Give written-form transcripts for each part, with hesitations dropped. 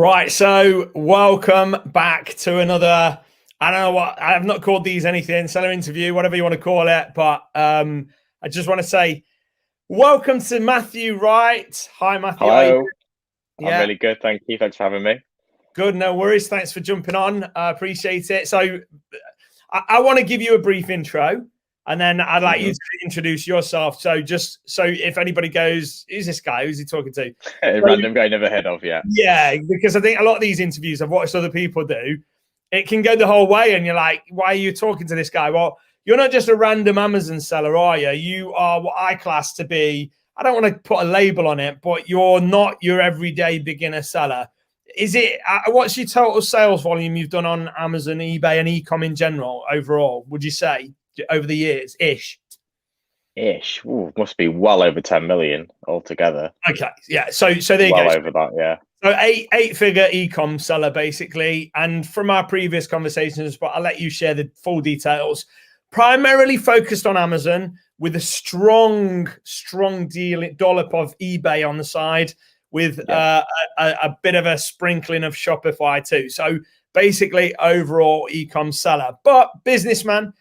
Right, so welcome back to another, I don't know what, I have not called these anything, seller interview, whatever you want to call it, but I just want to say welcome to Matthew Wright. Hi, Matthew. How are you? Hello, I'm Yeah, really good, thank you. Thanks for having me. good, no worries. Thanks for jumping on. I appreciate it. So I want to give you a brief intro, and then I'd like you hmm to introduce yourself. So just so if anybody goes, who's this guy? Who's he talking to? A So, random guy never heard of yet. yeah, because I think a lot of these interviews I've watched other people do, it can go the whole way, and you're like, why are you talking to this guy? Well, you're not just a random Amazon seller, are you? You are what I class to be, I don't want to put a label on it, but you're not your everyday beginner seller. Is it, what's your total sales volume you've done on Amazon, eBay, and ecom in general overall, would you say, over the years ish? Ish. Ooh, must be well over 10 million altogether. Okay, yeah. So there you go. Well over that, yeah. So eight-figure e-com seller, basically. And from our previous conversations, but I'll let you share the full details. Primarily focused on Amazon with a strong deal dollop of eBay on the side with Yeah. a bit of a sprinkling of Shopify too. So basically overall e-com seller, but businessman.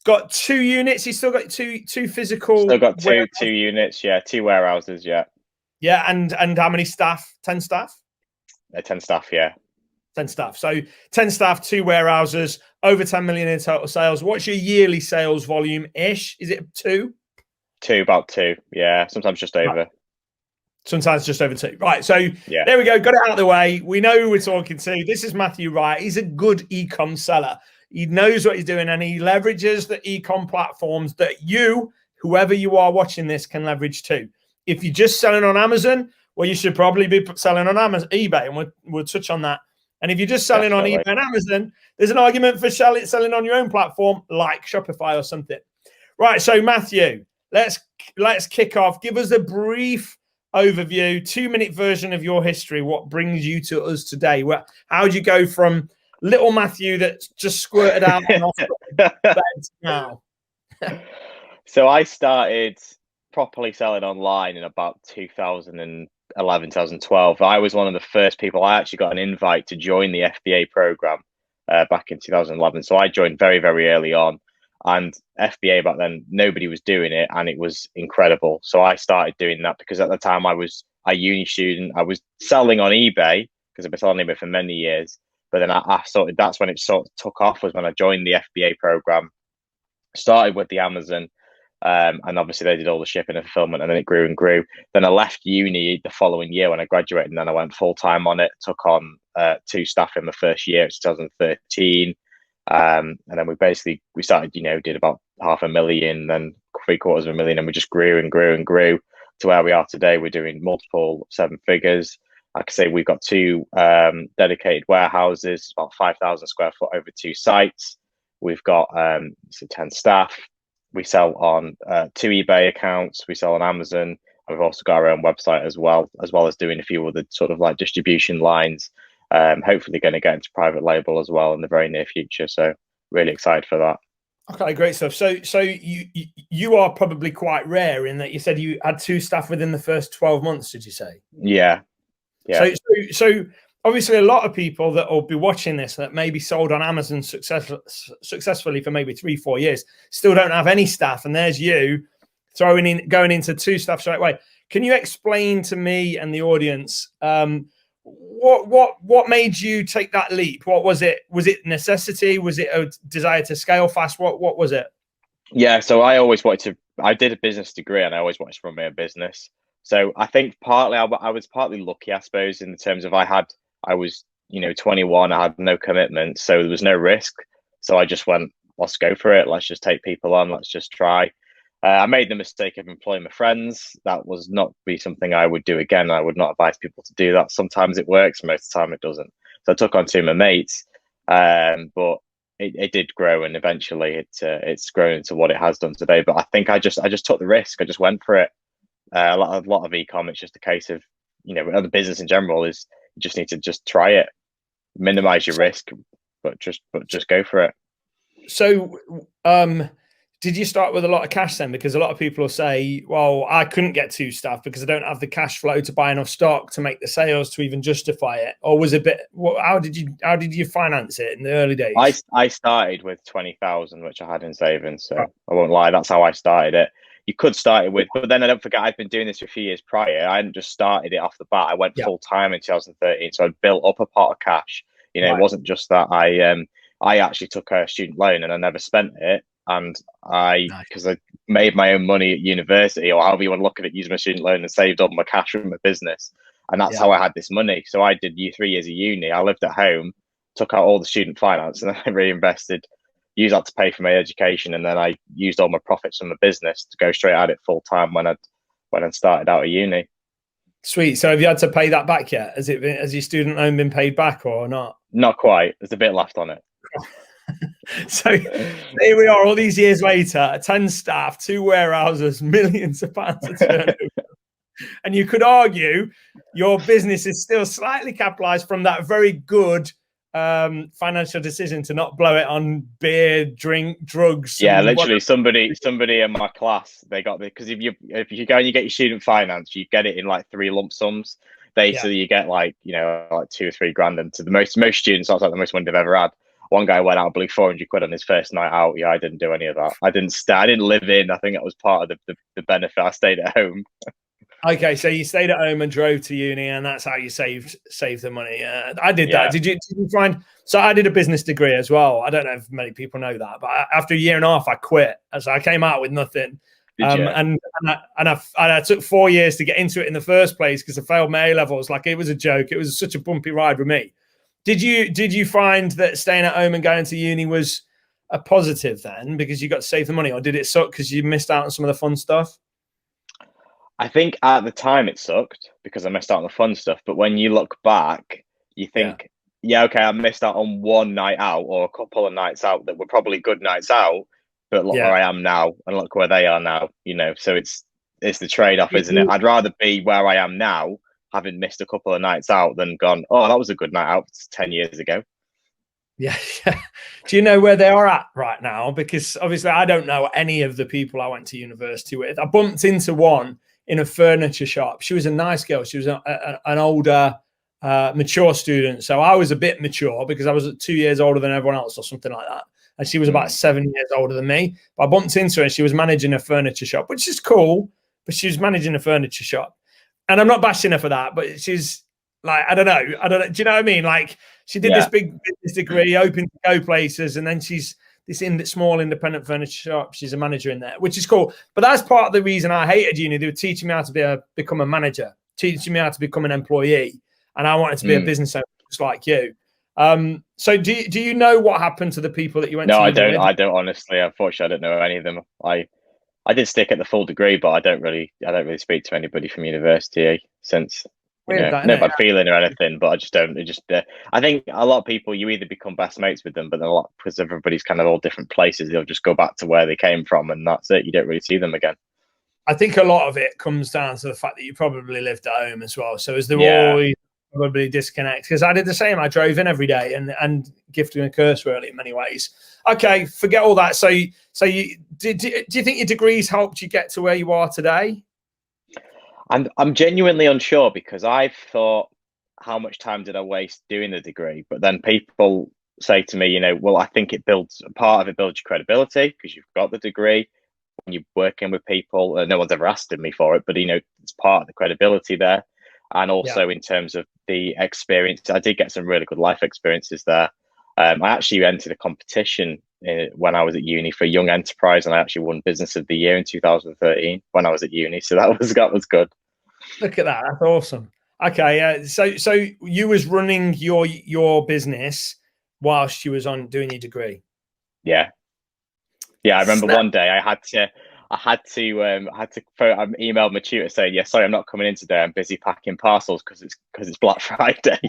Got 2 units. He's still got two Still physical got two warehouses. two units, yeah, two warehouses, yeah. Yeah, and how many staff? 10 staff? 10 staff, yeah. 10 staff. So 10 staff, two warehouses, over 10 million in total sales. What's your yearly sales volume ish? Is it two? About two, yeah. Sometimes just Right. over. Sometimes just over two. Right. So Yeah. there we go. Got it out of the way. We know who we're talking to. This is Matthew Wright. He's a good e-com seller. He knows what he's doing, and he leverages the e-com platforms that you, whoever you are watching this, can leverage too. If you're just selling on Amazon, well, you should probably be selling on Amazon, eBay, and we'll touch on that. And if you're just selling on Definitely. eBay and Amazon, there's an argument for selling on your own platform like Shopify or something. Right. So Matthew, let's kick off. Give us a brief overview, 2-minute version of your history. What brings you to us today? How did you go from little Matthew that just squirted out and off the bed now? So I started properly selling online in about 2011, 2012. I was one of the first people. I actually got an invite to join the FBA program back in 2011. So I joined very, very early on. And FBA back then, nobody was doing it, and it was incredible. So I started doing that because at the time I was a uni student. I was selling on eBay because I've been selling eBay for many years. But then I sort of, that's when it sort of took off, was when I joined the FBA program. Started with the Amazon, and obviously they did all the shipping and fulfillment, and then it grew and grew. Then I left uni the following year when I graduated, and then I went full time on it. Took on two staff in the first year, it's 2013, and then we started, did about 500,000, then 750,000, and we just grew and grew and grew to where we are today. We're doing multiple 7 figures. Like I say, we've got two dedicated warehouses, about 5,000 square foot over two sites. We've got 10 staff. We sell on two eBay accounts. We sell on Amazon. And we've also got our own website as well as doing a few other sort of like distribution lines. Hopefully going to get into private label as well in the very near future. So really excited for that. Okay, great stuff. So you are probably quite rare in that you said you had two staff within the first 12 months, did you say? Yeah. Yeah. So obviously a lot of people that will be watching this that maybe sold on Amazon successfully for maybe 3-4 years still don't have any staff, and there's you going into two staff straight away. Can you explain to me and the audience what made you take that leap? What was it? Was it necessity? Was it a desire to scale fast? What was it? Yeah, so I did a business degree, and I always wanted to run my own business. So I think partly I was partly lucky, I suppose, in the terms of I was 21, I had no commitment, so there was no risk. So I just went, let's go for it. Let's just take people on. Let's just try. I made the mistake of employing my friends. That was not be something I would do again. I would not advise people to do that. Sometimes it works, most of the time it doesn't. So I took on two of my mates, but it did grow, and eventually it's grown into what it has done today. But I think I just took the risk. I just went for it. A lot of e-com, it's just a case of, the business in general is you just need to just try it, minimize your risk, but just go for it. So Did you start with a lot of cash then? Because a lot of people will say, well, I couldn't get 2 staff because I don't have the cash flow to buy enough stock to make the sales to even justify it. Or was it a bit, how did you finance it in the early days? I started with 20,000, which I had in savings. So I won't lie, that's how I started it. You could start it with, but then I don't forget, I've been doing this for a few years prior. I hadn't just started it off the bat. I went full time in 2013. So I built up a pot of cash. You know, it wasn't just that I actually took a student loan and I never spent it. And because I made my own money at university, or however you want to look at it, using my student loan and saved up my cash from my business. And that's how I had this money. So I did 3 years of uni. I lived at home, took out all the student finance, and then I reinvested, used that to pay for my education. And then I used all my profits from the business to go straight at it full time when I started out of uni. Sweet. So have you had to pay that back yet? Has your student loan been paid back or not? Not quite. There's a bit left on it. So here we are all these years later, 10 staff, 2 warehouses, millions of pounds of turnover. And you could argue your business is still slightly capitalized from that very good financial decision to not blow it on beer, drink, drugs. Yeah, literally somebody in my class, they got because if you go and you get your student finance, you get it in like 3 lump sums. So you get like 2 or 3 grand into the most students. That's like the most money they've ever had. One guy went out and blew 400 quid on his first night out. Yeah, I didn't do any of that. I didn't live in. I think that was part of the benefit. I stayed at home. Okay, so you stayed at home and drove to uni, and that's how you saved the money. I did that. Did you find? So I did a business degree as well. I don't know if many people know that, but after a year and a half, I quit. So I came out with nothing. And I took 4 years to get into it in the first place because I failed my A levels. Like, it was a joke. It was such a bumpy ride with me. Did you find that staying at home and going to uni was a positive then because you got to save the money, or did it suck because you missed out on some of the fun stuff? I think at the time it sucked because I missed out on the fun stuff. But when you look back, you think, okay, I missed out on one night out or a couple of nights out that were probably good nights out. But look where I am now, and look where they are now. So it's the trade-off, isn't it? I'd rather be where I am now, having missed a couple of nights out, than gone, oh, that was a good night out 10 years ago. Yeah. Do you know where they are at right now? Because obviously I don't know any of the people I went to university with. I bumped into one in a furniture shop. She was a nice girl. She was an older, mature student. So I was a bit mature because I was 2 years older than everyone else or something like that. And she was about 7 years older than me. But I bumped into her and she was managing a furniture shop, which is cool. But she was managing a furniture shop. And I'm not bashing her for that, but she's like, I don't know. Do you know what I mean? Like, she did this big business degree, open to go places, and then she's this small independent furniture shop. She's a manager in there, which is cool. But that's part of the reason I hated uni. They were teaching me how to become a manager, teaching me how to become an employee, and I wanted to be a business owner just like you. So do you know what happened to the people that you went to? No, I don't. I don't honestly. Unfortunately, I don't know any of them. I did stick at the full degree, but I don't really speak to anybody from university since. No bad feeling or anything, but I just don't. I think a lot of people, you either become best mates with them, but then because everybody's kind of all different places, they'll just go back to where they came from, and that's it. You don't really see them again. I think a lot of it comes down to the fact that you probably lived at home as well. So is there always probably disconnect? Because I did the same. I drove in every day, and gift and a curse really in many ways. Okay, forget all that. So you do you think your degrees helped you get to where you are today? I'm genuinely unsure because I've thought, how much time did I waste doing the degree? But then people say to me, well, I think part of it builds your credibility because you've got the degree. When you're working with people, no one's ever asked me for it, but it's part of the credibility there. And also in terms of the experience, I did get some really good life experiences there. I actually entered a competition when I was at uni for Young Enterprise, and I actually won Business of the Year in 2013 when I was at uni. So that was good. Look at that. That's awesome. Okay. So you was running your business whilst you was doing your degree. Yeah. I remember one day I had to email my tutor saying, "Yeah, sorry, I'm not coming in today. I'm busy packing parcels because it's Black Friday."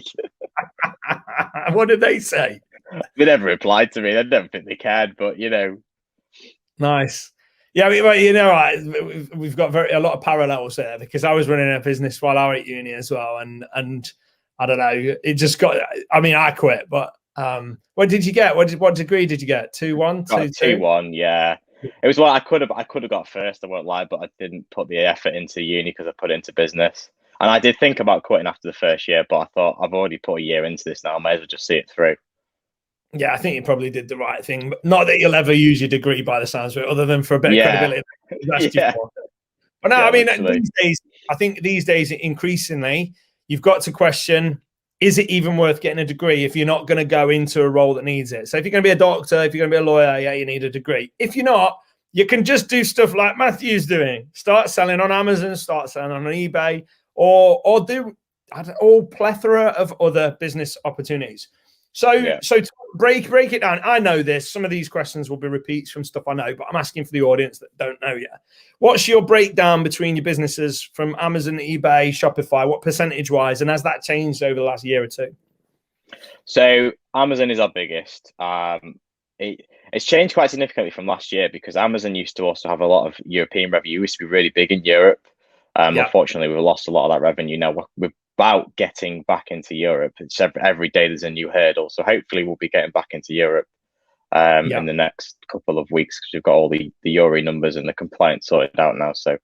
What did they say? They never replied to me. I don't think they cared, but Nice. Yeah, we've got a lot of parallels there because I was running a business while I was at uni as well, and I don't know, it just got. I mean, I quit, but what did you get? What degree did you get? 2-1, 2-2? 2-1, yeah. it was what I could have got first. I won't lie, but I didn't put the effort into uni because I put it into business. And I did think about quitting after the first year, but I thought I've already put a year into this now. I may as well just see it through. Yeah, I think you probably did the right thing. But not that you'll ever use your degree by the sounds of it, other than for a bit of credibility. Yeah. But no, Yeah, I mean, literally. these days, increasingly, you've got to question, is it even worth getting a degree if you're not going to go into a role that needs it? So if you're going to be a doctor, if you're going to be a lawyer, yeah, you need a degree. If you're not, you can just do stuff like Matthew's doing. Start selling on Amazon, start selling on eBay, or do all plethora of other business opportunities. So to break it down. I know this. Some of these questions will be repeats from stuff I know, but I'm asking for the audience that don't know yet. What's your breakdown between your businesses from Amazon, eBay, Shopify? What percentage wise, and has that changed over the last year or two? So Amazon is our biggest. It's changed quite significantly from last year because Amazon used to also have a lot of European revenue. It used to be really big in Europe. Unfortunately, we've lost a lot of that revenue. Now we're about getting back into Europe. It's every day there's a new hurdle. So hopefully we'll be getting back into Europe in the next couple of weeks because we've got all the Euro numbers and the compliance sorted out now. So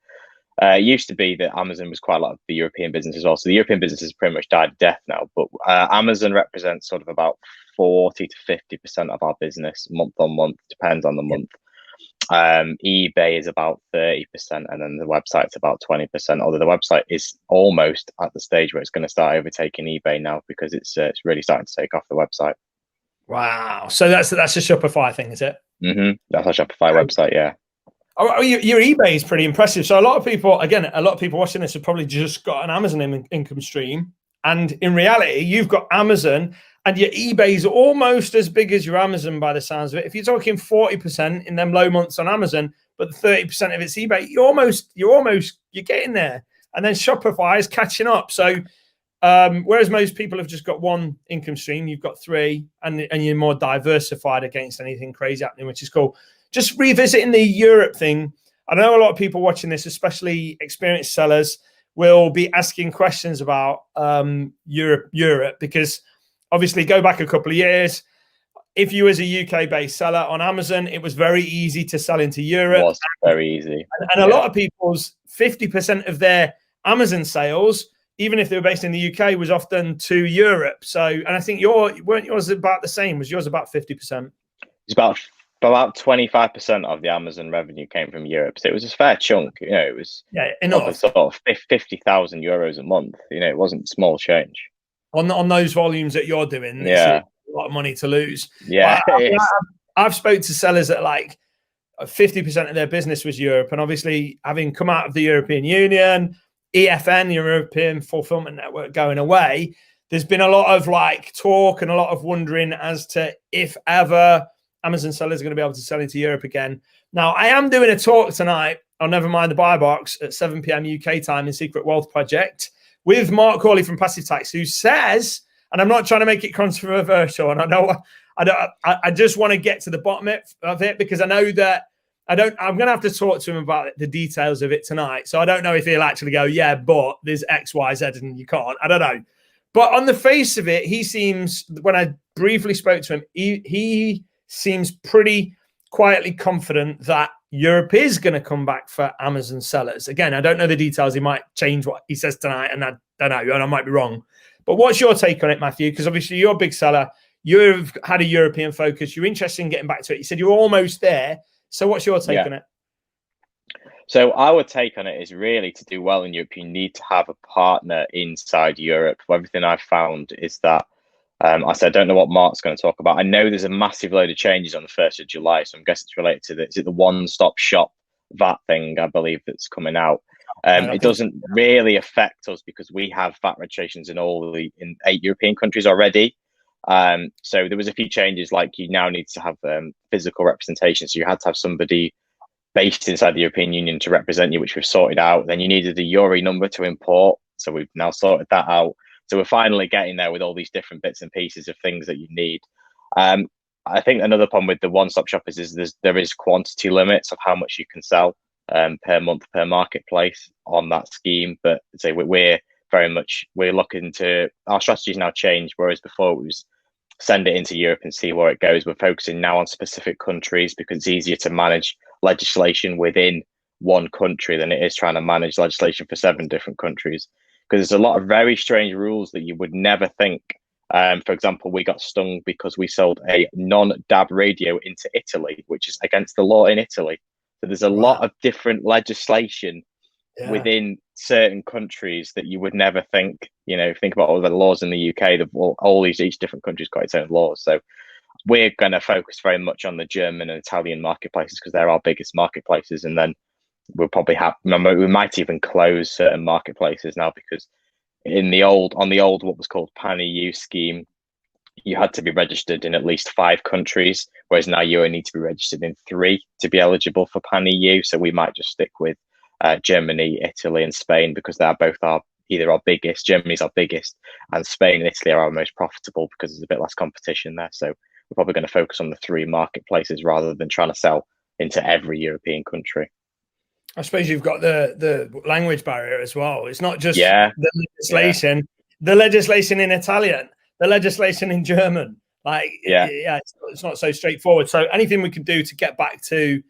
it used to be that Amazon was quite a lot of the European business as well. So the European business has pretty much died a death now. But Amazon represents sort of about 40 to 50% of our business month on month, depends on the month. eBay is about 30%, and then the website's about 20%. Although the website is almost at the stage where it's going to start overtaking eBay now because it's really starting to take off the website. Wow! So that's a Shopify thing, is it? That's our Shopify website, yeah. Oh, your eBay is pretty impressive. So a lot of people watching this have probably just got an Amazon income stream, and in reality, you've got Amazon. And your eBay is almost as big as your Amazon by the sounds of it. If you're talking 40% in them low months on Amazon, but 30% of it's eBay, you're getting there. And then Shopify is catching up. So whereas most people have just got one income stream, you've got three, and you're more diversified against anything crazy happening, which is cool. Just revisiting the Europe thing. I know a lot of people watching this, especially experienced sellers, will be asking questions about Europe because obviously, go back a couple of years. If you was a UK-based seller on Amazon, it was very easy to sell into Europe. It was very easy. And a lot of people's 50% of their Amazon sales, even if they were based in the UK, was often to Europe. So, and I think weren't yours about the same? Was yours about 50%? It's about 25% of the Amazon revenue came from Europe. So it was a fair chunk. It was sort of 50,000 euros a month. It wasn't small change. On those volumes that you're doing, it's a lot of money to lose. Yeah, I've spoke to sellers that like 50% of their business was Europe, and obviously having come out of the European Union, EFN, European Fulfillment Network, going away, there's been a lot of like talk and a lot of wondering as to if ever Amazon sellers are going to be able to sell into Europe again. Now, I am doing a talk tonight on Never Mind the Buy Box at 7 p.m. UK time in Secret Wealth Project with Mark Corley from Passive Tax, who says, and I'm not trying to make it controversial, and I just want to get to the bottom of it because I know that I'm going to have to talk to him about the details of it tonight. So I don't know if he'll actually go, yeah, but there's X, Y, Z, and you can't. I don't know. But on the face of it, he seems, when I briefly spoke to him, he seems pretty quietly confident that Europe is going to come back for Amazon sellers. Again, I don't know the details. He might change what he says tonight, and I don't know, and I might be wrong. But what's your take on it, Matthew? Because obviously you're a big seller. You've had a European focus. You're interested in getting back to it. You said you're almost there. So what's your take on it? So our take on it is really to do well in Europe, you need to have a partner inside Europe. Everything I've found is that I said, I don't know what Mark's going to talk about. I know there's a massive load of changes on the 1st of July. So I'm guessing it's related to is it the one-stop shop VAT thing, I believe, that's coming out. It doesn't really affect us because we have VAT registrations in 8 European countries already. So there was a few changes, like you now need to have physical representation. So you had to have somebody based inside the European Union to represent you, which we've sorted out. Then you needed a URI number to import. So we've now sorted that out. So we're finally getting there with all these different bits and pieces of things that you need. I think another problem with the one-stop shop is there is quantity limits of how much you can sell per month per marketplace on that scheme. But say we're looking to, our strategy's now changed, whereas before it was send it into Europe and see where it goes. We're focusing now on specific countries because it's easier to manage legislation within one country than it is trying to manage legislation for 7 different countries, because there's a lot of very strange rules that you would never think. For example, we got stung because we sold a non-DAB radio into Italy, which is against the law in Italy. So there's a lot of different legislation within certain countries that you would never think. You know, think about all the laws in the UK. All these each different country's got its own laws. So we're going to focus very much on the German and Italian marketplaces because they're our biggest marketplaces, and then we'll probably we might even close certain marketplaces now, because on the old what was called Pan EU scheme, you had to be registered in at least 5 countries, whereas now you only need to be registered in 3 to be eligible for Pan EU. So we might just stick with Germany, Italy, and Spain, because they're both either our biggest. Germany's our biggest, and Spain and Italy are our most profitable because there's a bit less competition there. So we're probably going to focus on the 3 marketplaces rather than trying to sell into every European country. I suppose you've got the language barrier as well. It's not just the legislation, the legislation in Italian, the legislation in German. Like, it's not so straightforward. So anything we can do to get back to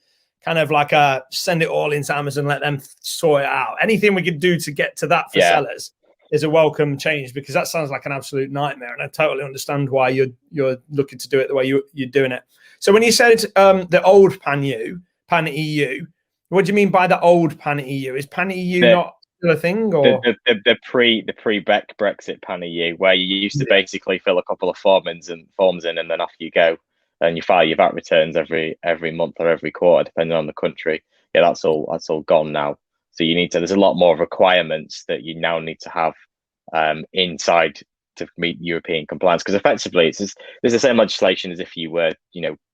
kind of like send it all into Amazon, let them sort it out. Anything we can do to get to that for sellers is a welcome change, because that sounds like an absolute nightmare. And I totally understand why you're looking to do it the way you're doing it. So when you said the old Pan EU, what do you mean by the old Pan EU? Is Pan EU not still a thing, or the pre Brexit Pan EU, where you used to basically fill a couple of forms in, and then off you go, and you file your VAT returns every month or every quarter, depending on the country. Yeah, that's all gone now. So there's a lot more requirements that you now need to have inside to meet European compliance, because effectively there's the same legislation as if you were,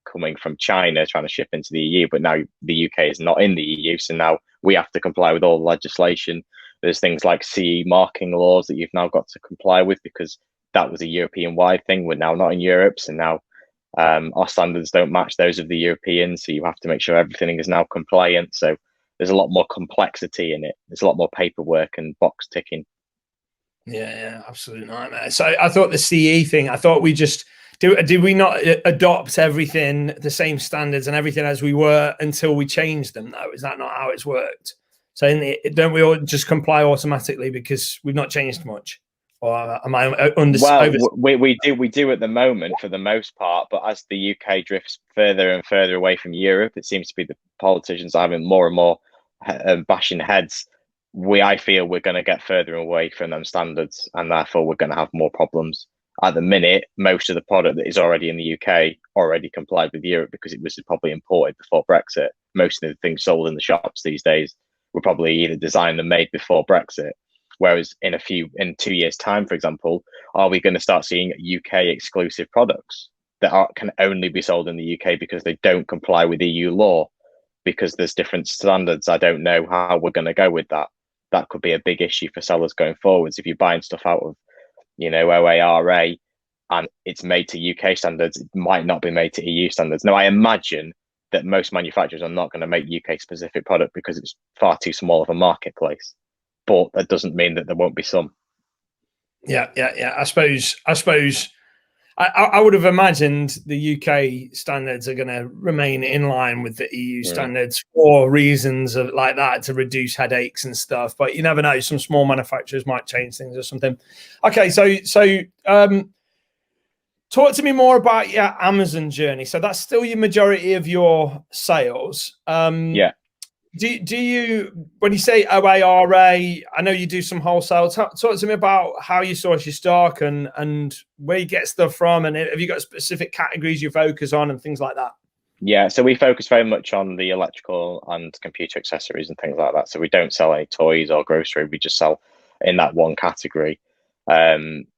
coming from China trying to ship into the EU, but now the UK is not in the EU, so now we have to comply with all the legislation. There's things like CE marking laws that you've now got to comply with, because that was a European-wide thing. We're now not in Europe, so now our standards don't match those of the Europeans, so you have to make sure everything is now compliant. So there's a lot more complexity in it. There's a lot more paperwork and box ticking. Yeah, absolutely nightmare. So I thought the CE thing, I thought we just did we not adopt everything, the same standards and everything as we were until we changed them, though? Is that not how it's worked? So don't we all just comply automatically because we've not changed much? Or am I we do at the moment for the most part, but as the UK drifts further and further away from Europe, it seems to be the politicians are having more and more bashing heads. I feel we're going to get further away from them standards, and therefore we're going to have more problems. At the minute, most of the product that is already in the UK already complied with Europe because it was probably imported before Brexit. Most of the things sold in the shops these days were probably either designed and made before Brexit. Whereas in 2 years' time, for example, are we going to start seeing UK exclusive products that can only be sold in the UK because they don't comply with EU law, because there's different standards? I don't know how we're going to go with that. That could be a big issue for sellers going forwards. If you're buying stuff out of, OARA and it's made to UK standards, it might not be made to EU standards. Now, I imagine that most manufacturers are not going to make UK specific product because it's far too small of a marketplace. But that doesn't mean that there won't be some. Yeah. I suppose I would have imagined the UK standards are going to remain in line with the EU standards for reasons like that, to reduce headaches and stuff. But you never know; some small manufacturers might change things or something. Okay, so talk to me more about your Amazon journey. So that's still your majority of your sales. Do you, when you say OARA, I know you do some wholesale. Talk to me about how you source your stock and where you get stuff from, and have you got specific categories you focus on and things like that? Yeah, so we focus very much on the electrical and computer accessories and things like that. So we don't sell any toys or grocery. We just sell in that one category.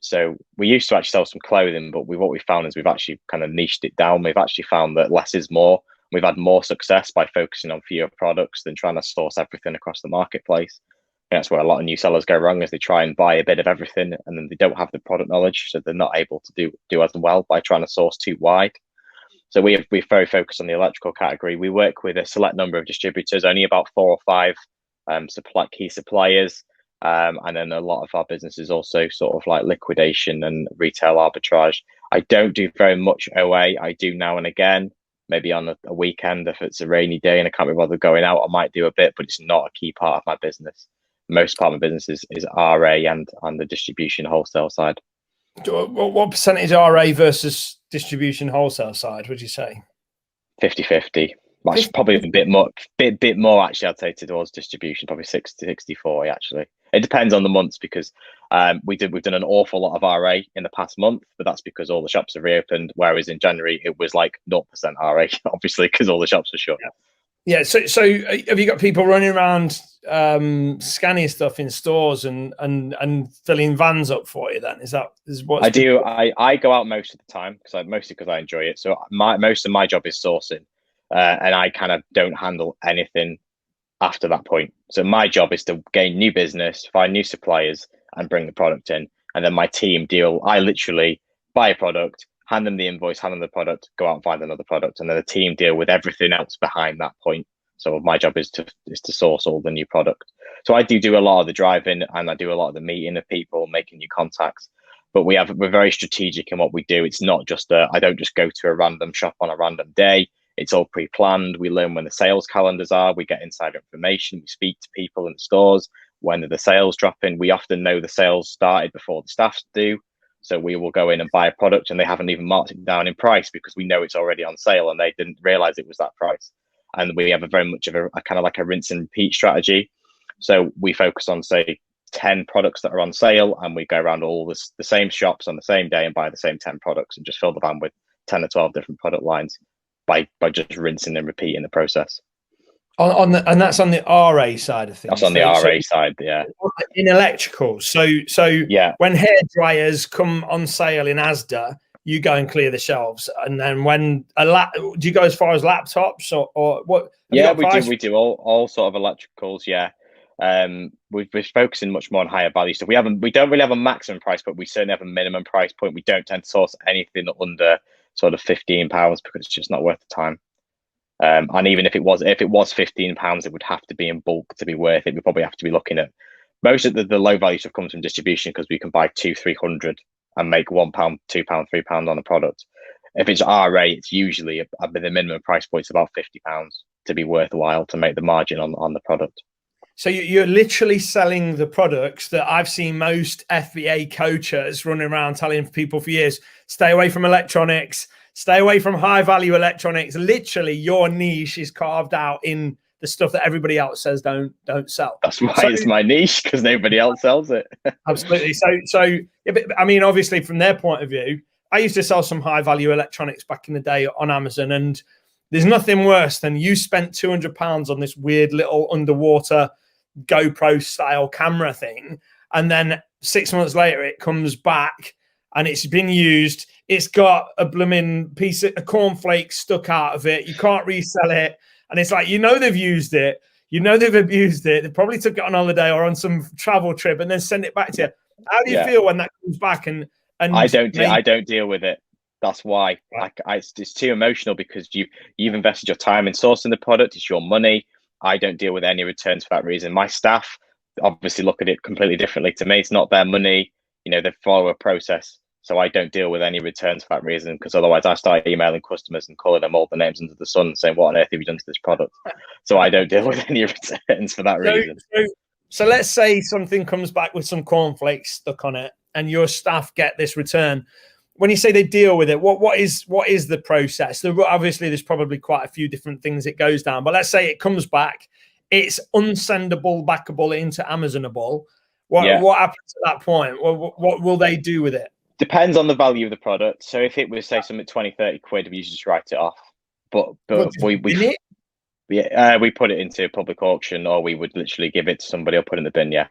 So we used to actually sell some clothing, but what we found is we've actually kind of niched it down. We've actually found that less is more. We've had more success by focusing on fewer products than trying to source everything across the marketplace. And that's where a lot of new sellers go wrong, is they try and buy a bit of everything and then they don't have the product knowledge, so they're not able to do as well by trying to source too wide. So we're very focused on the electrical category. We work with a select number of distributors, only about 4 or 5 key suppliers. And then a lot of our business is also sort of like liquidation and retail arbitrage. I don't do very much OA. I do now and again. maybe on a weekend. If it's a rainy day and I can't be bothered going out, I might do a bit, but it's not a key part of my business. Most part of my business is RA and on the distribution wholesale side. What percentage RA versus distribution wholesale side would you say? 50-50. That's probably a bit more actually, I'd say, towards distribution, probably 60-40 actually. It depends on the months because we've done an awful lot of RA in the past month, but that's because all the shops have reopened, whereas in January it was like 0% RA, obviously, because all the shops were shut. Yeah. So have you got people running around scanning stuff in stores and filling vans up for you then? Is what I do? I go out most of the time because I enjoy it. So most of my job is sourcing, and I kind of don't handle anything after that point. So my job is to gain new business, find new suppliers, and bring the product in. And then my team deal. I literally buy a product, hand them the invoice, hand them the product, go out and find another product, and then the team deal with everything else behind that point. So my job is to source all the new product. So I do a lot of the driving, and I do a lot of the meeting of people, making new contacts. But we're very strategic in what we do. It's not just I don't just go to a random shop on a random day. It's all pre-planned. We learn when the sales calendars are. We get insider information. We speak to people in the stores when the sales drop in. We often know the sales started before the staff do. So we will go in and buy a product and they haven't even marked it down in price because we know it's already on sale and they didn't realize it was that price. And we have a very much of a kind of like a rinse and repeat strategy. So we focus on, say, 10 products that are on sale and we go around all the same shops on the same day and buy the same 10 products and just fill the van with 10 or 12 different product lines by just rinsing and repeating the process. And that's on the RA side of things. That's on the RA side, yeah. In electrical, so yeah. When hair dryers come on sale in Asda, you go and clear the shelves, and then when do you go as far as laptops or what? Yeah, we do all sort of electricals. Yeah, we're focusing much more on higher value stuff. We don't really have a maximum price, but we certainly have a minimum price point. We don't tend to source anything under sort of £15 because it's just not worth the time. And even if it was £15, it would have to be in bulk to be worth it. We probably have to be looking at most of the low value stuff comes from distribution because we can buy 200-300 and make £1, £2, £3 on a product. If it's RA, it's usually the minimum price point is about £50 to be worthwhile to make the margin on the product. So you're literally selling the products that I've seen most FBA coaches running around telling people for years, stay away from electronics, stay away from high value electronics. Literally your niche is carved out in the stuff that everybody else says don't sell. That's why it's my niche, because nobody else sells it. Absolutely. So I mean, obviously from their point of view, I used to sell some high value electronics back in the day on Amazon, and there's nothing worse than you spent £200 on this weird little underwater GoPro style camera thing, and then 6 months later it comes back and it's been used. It's got a blooming piece of a cornflake stuck out of it. You can't resell it. And it's like, they've used it. They've abused it. They probably took it on holiday or on some travel trip and then send it back to you. How do you feel when that comes back? And I don't deal with it. That's why it's too emotional because you've invested your time in sourcing the product. It's your money. I don't deal with any returns for that reason. My staff obviously look at it completely differently. To me, it's not their money. They follow a process. So I don't deal with any returns for that reason, because otherwise I start emailing customers and calling them all the names under the sun and saying, what on earth have you done to this product? So I don't deal with any returns for that reason. So let's say something comes back with some cornflakes stuck on it and your staff get this return. When you say they deal with it, what is the process? Obviously, there's probably quite a few different things it goes down. But let's say it comes back, it's unsendable, backable into Amazonable. What happens at that point? What will they do with it? Depends on the value of the product. So if it was, say, something 20-30 quid, we usually just write it off. But we put it into public auction, or we would literally give it to somebody or put it in the bin. Yeah.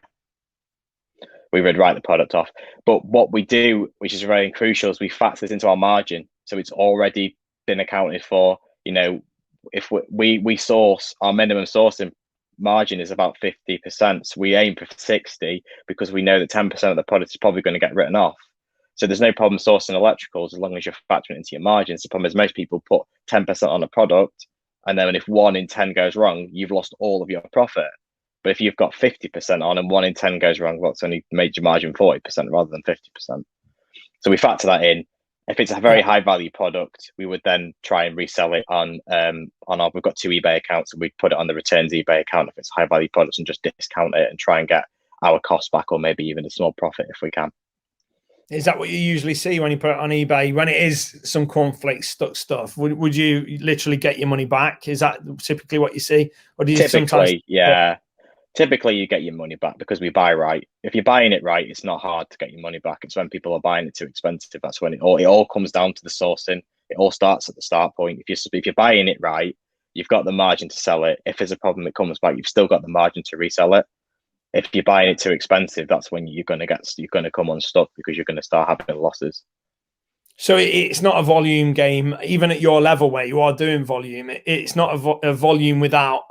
We would write the product off. But what we do, which is very crucial, is we factor this into our margin. So it's already been accounted for. If we source, our minimum sourcing margin is about 50%. So we aim for 60 because we know that 10% of the product is probably going to get written off. So there's no problem sourcing electricals as long as you're factoring into your margins. The problem is most people put 10% on a product, and then if 1 in 10 goes wrong, you've lost all of your profit. But if you've got 50% on and 1 in 10 goes wrong, well, it's only made your margin 40% rather than 50%. So we factor that in. If it's a very high value product, we would then try and resell it on our. We've got two eBay accounts, and we put it on the returns eBay account if it's high value products, and just discount it and try and get our costs back, or maybe even a small profit if we can. Is that what you usually see when you put it on eBay? When it is some cornflakes stuck stuff, would you literally get your money back? Is that typically what you see, or do you sometimes? Yeah. Typically, you get your money back because we buy right. If you're buying it right, it's not hard to get your money back. It's when people are buying it too expensive. That's when it all comes down to the sourcing. It all starts at the start point. If you're buying it right, you've got the margin to sell it. If there's a problem that comes back, you've still got the margin to resell it. If you're buying it too expensive, that's when you're going to come unstuck because you're going to start having losses. So it's not a volume game, even at your level where you are doing volume. It's not a volume without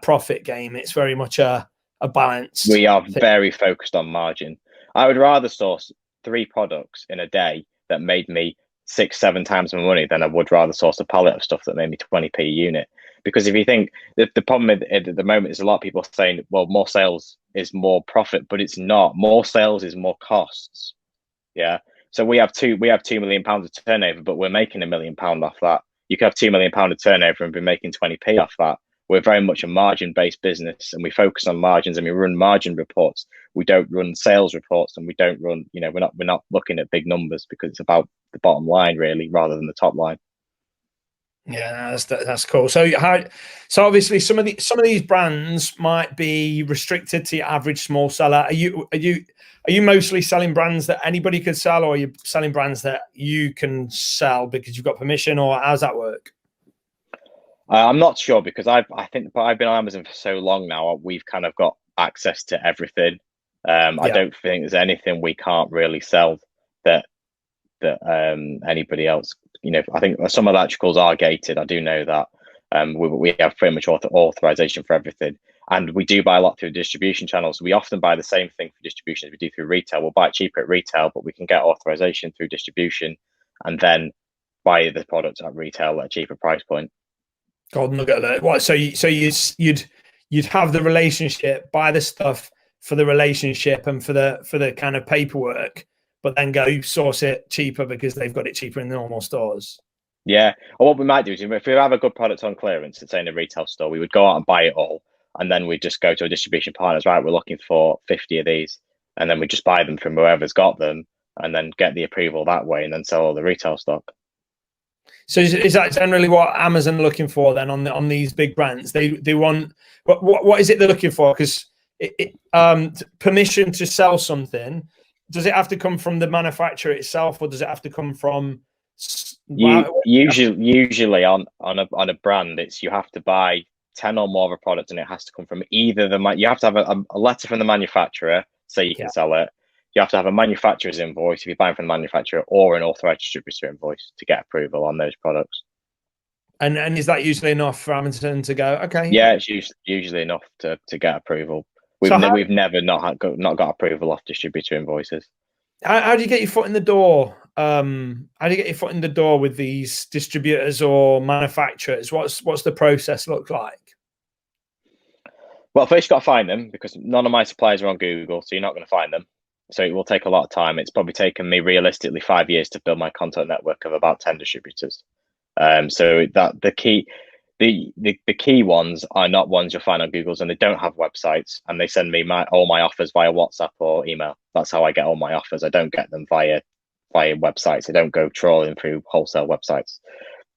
profit game. It's very much a balance. We are very focused on margin. I would rather source 3 products in a day that made me 6-7 times my money than I would rather source a pallet of stuff that made me 20p a unit. Because if you think the problem at the moment is a lot of people saying, well, more sales is more profit, but it's not. More sales is more costs. Yeah. So we have £2 million of turnover, but we're making £1 million off that. You could have £2 million of turnover and be making 20p off that. We're very much a margin-based business, and we focus on margins, and we run margin reports. We don't run sales reports, and we don't run, we're not looking at big numbers because it's about the bottom line really, rather than the top line. Yeah, that's cool. So obviously some of these brands might be restricted to your average small seller. Are you mostly selling brands that anybody could sell, or are you selling brands that you can sell because you've got permission, or how's that work? I'm not sure because I've been on Amazon for so long now. We've kind of got access to everything. I don't think there's anything we can't really sell that anybody else. I think some electricals are gated. I do know that. We have pretty much authorization for everything, and we do buy a lot through distribution channels. We often buy the same thing for distribution as we do through retail. We'll buy it cheaper at retail, but we can get authorization through distribution, and then buy the product at retail at a cheaper price point. God, look at that. What? So you'd have the relationship, buy the stuff for the relationship and for the kind of paperwork, but then go source it cheaper because they've got it cheaper in the normal stores. Yeah. Or what we might do is if we have a good product on clearance, it's in a retail store, we would go out and buy it all, and then we just go to a distribution partners. Right, we're looking for 50 of these, and then we just buy them from whoever's got them, and then get the approval that way, and then sell all the retail stock. So is that generally what Amazon are looking for then on these big brands? They want what is it they're looking for? Because permission to sell something, does it have to come from the manufacturer itself, or does it have to come from? Usually on a brand, it's you have to buy 10 or more of a product, and it has to come from either you have to have a letter from the manufacturer so you can sell it. You have to have a manufacturer's invoice if you're buying from the manufacturer, or an authorized distributor invoice to get approval on those products. And is that usually enough for Amazon to go, okay? Yeah, it's usually enough to get approval. We've never not got approval off distributor invoices. How do you get your foot in the door? How do you get your foot in the door with these distributors or manufacturers? What's the process look like? Well, first you've got to find them, because none of my suppliers are on Google, so you're not going to find them. So it will take a lot of time. It's probably taken me realistically 5 years to build my contact network of about 10 distributors. So that the key ones are not ones you'll find on Google's, and they don't have websites, and they send me all my offers via WhatsApp or email. That's how I get all my offers. I don't get them via websites. I don't go trawling through wholesale websites.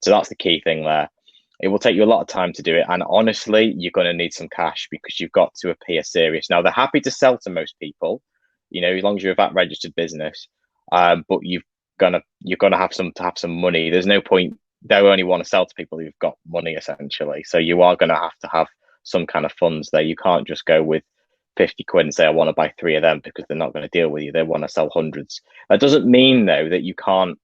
So that's the key thing there. It will take you a lot of time to do it, and honestly, you're going to need some cash because you've got to appear serious. Now, they're happy to sell to most people, as long as you're a VAT registered business, but you're gonna have some money. There's no point. They only want to sell to people who've got money, essentially. So you are going to have some kind of funds there. You can't just go with 50 quid and say, I want to buy 3 of them, because they're not going to deal with you. They want to sell hundreds. That doesn't mean, though, that you can't.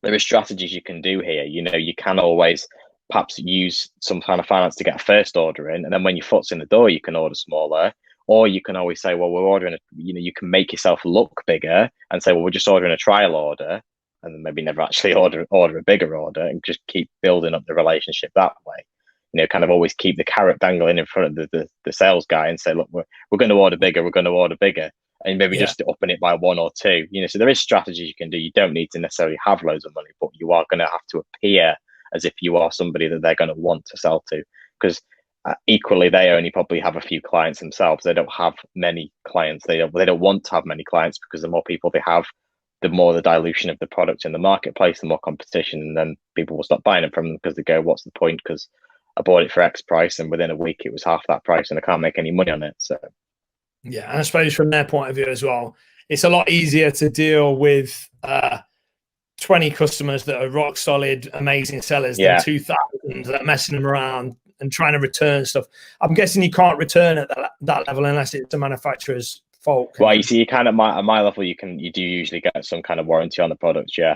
There are strategies you can do here. You can always perhaps use some kind of finance to get a first order in, and then when your foot's in the door, you can order smaller. Or you can always say, well, we're ordering you can make yourself look bigger and say, well, we're just ordering a trial order, and then maybe never actually order a bigger order, and just keep building up the relationship that way. Kind of always keep the carrot dangling in front of the sales guy and say, look, we're going to order bigger, and maybe just upping it by one or two. So there is strategies you can do. You don't need to necessarily have loads of money, but you are going to have to appear as if you are somebody that they're going to want to sell to, because equally they only probably have a few clients themselves. They don't have many clients. They don't want to have many clients, because the more people they have, the more the dilution of the product in the marketplace, the more competition, and then people will stop buying it from them because they go, what's the point? Because I bought it for X price and within a week it was half that price and I can't make any money on it. So yeah, and I suppose from their point of view as well, it's a lot easier to deal with 20 customers that are rock solid, amazing sellers than 2,000 that are messing them around and trying to return stuff. I'm guessing you can't return at that level unless it's the manufacturer's fault. Well, you see, you kind of at my level, you do usually get some kind of warranty on the products, yeah.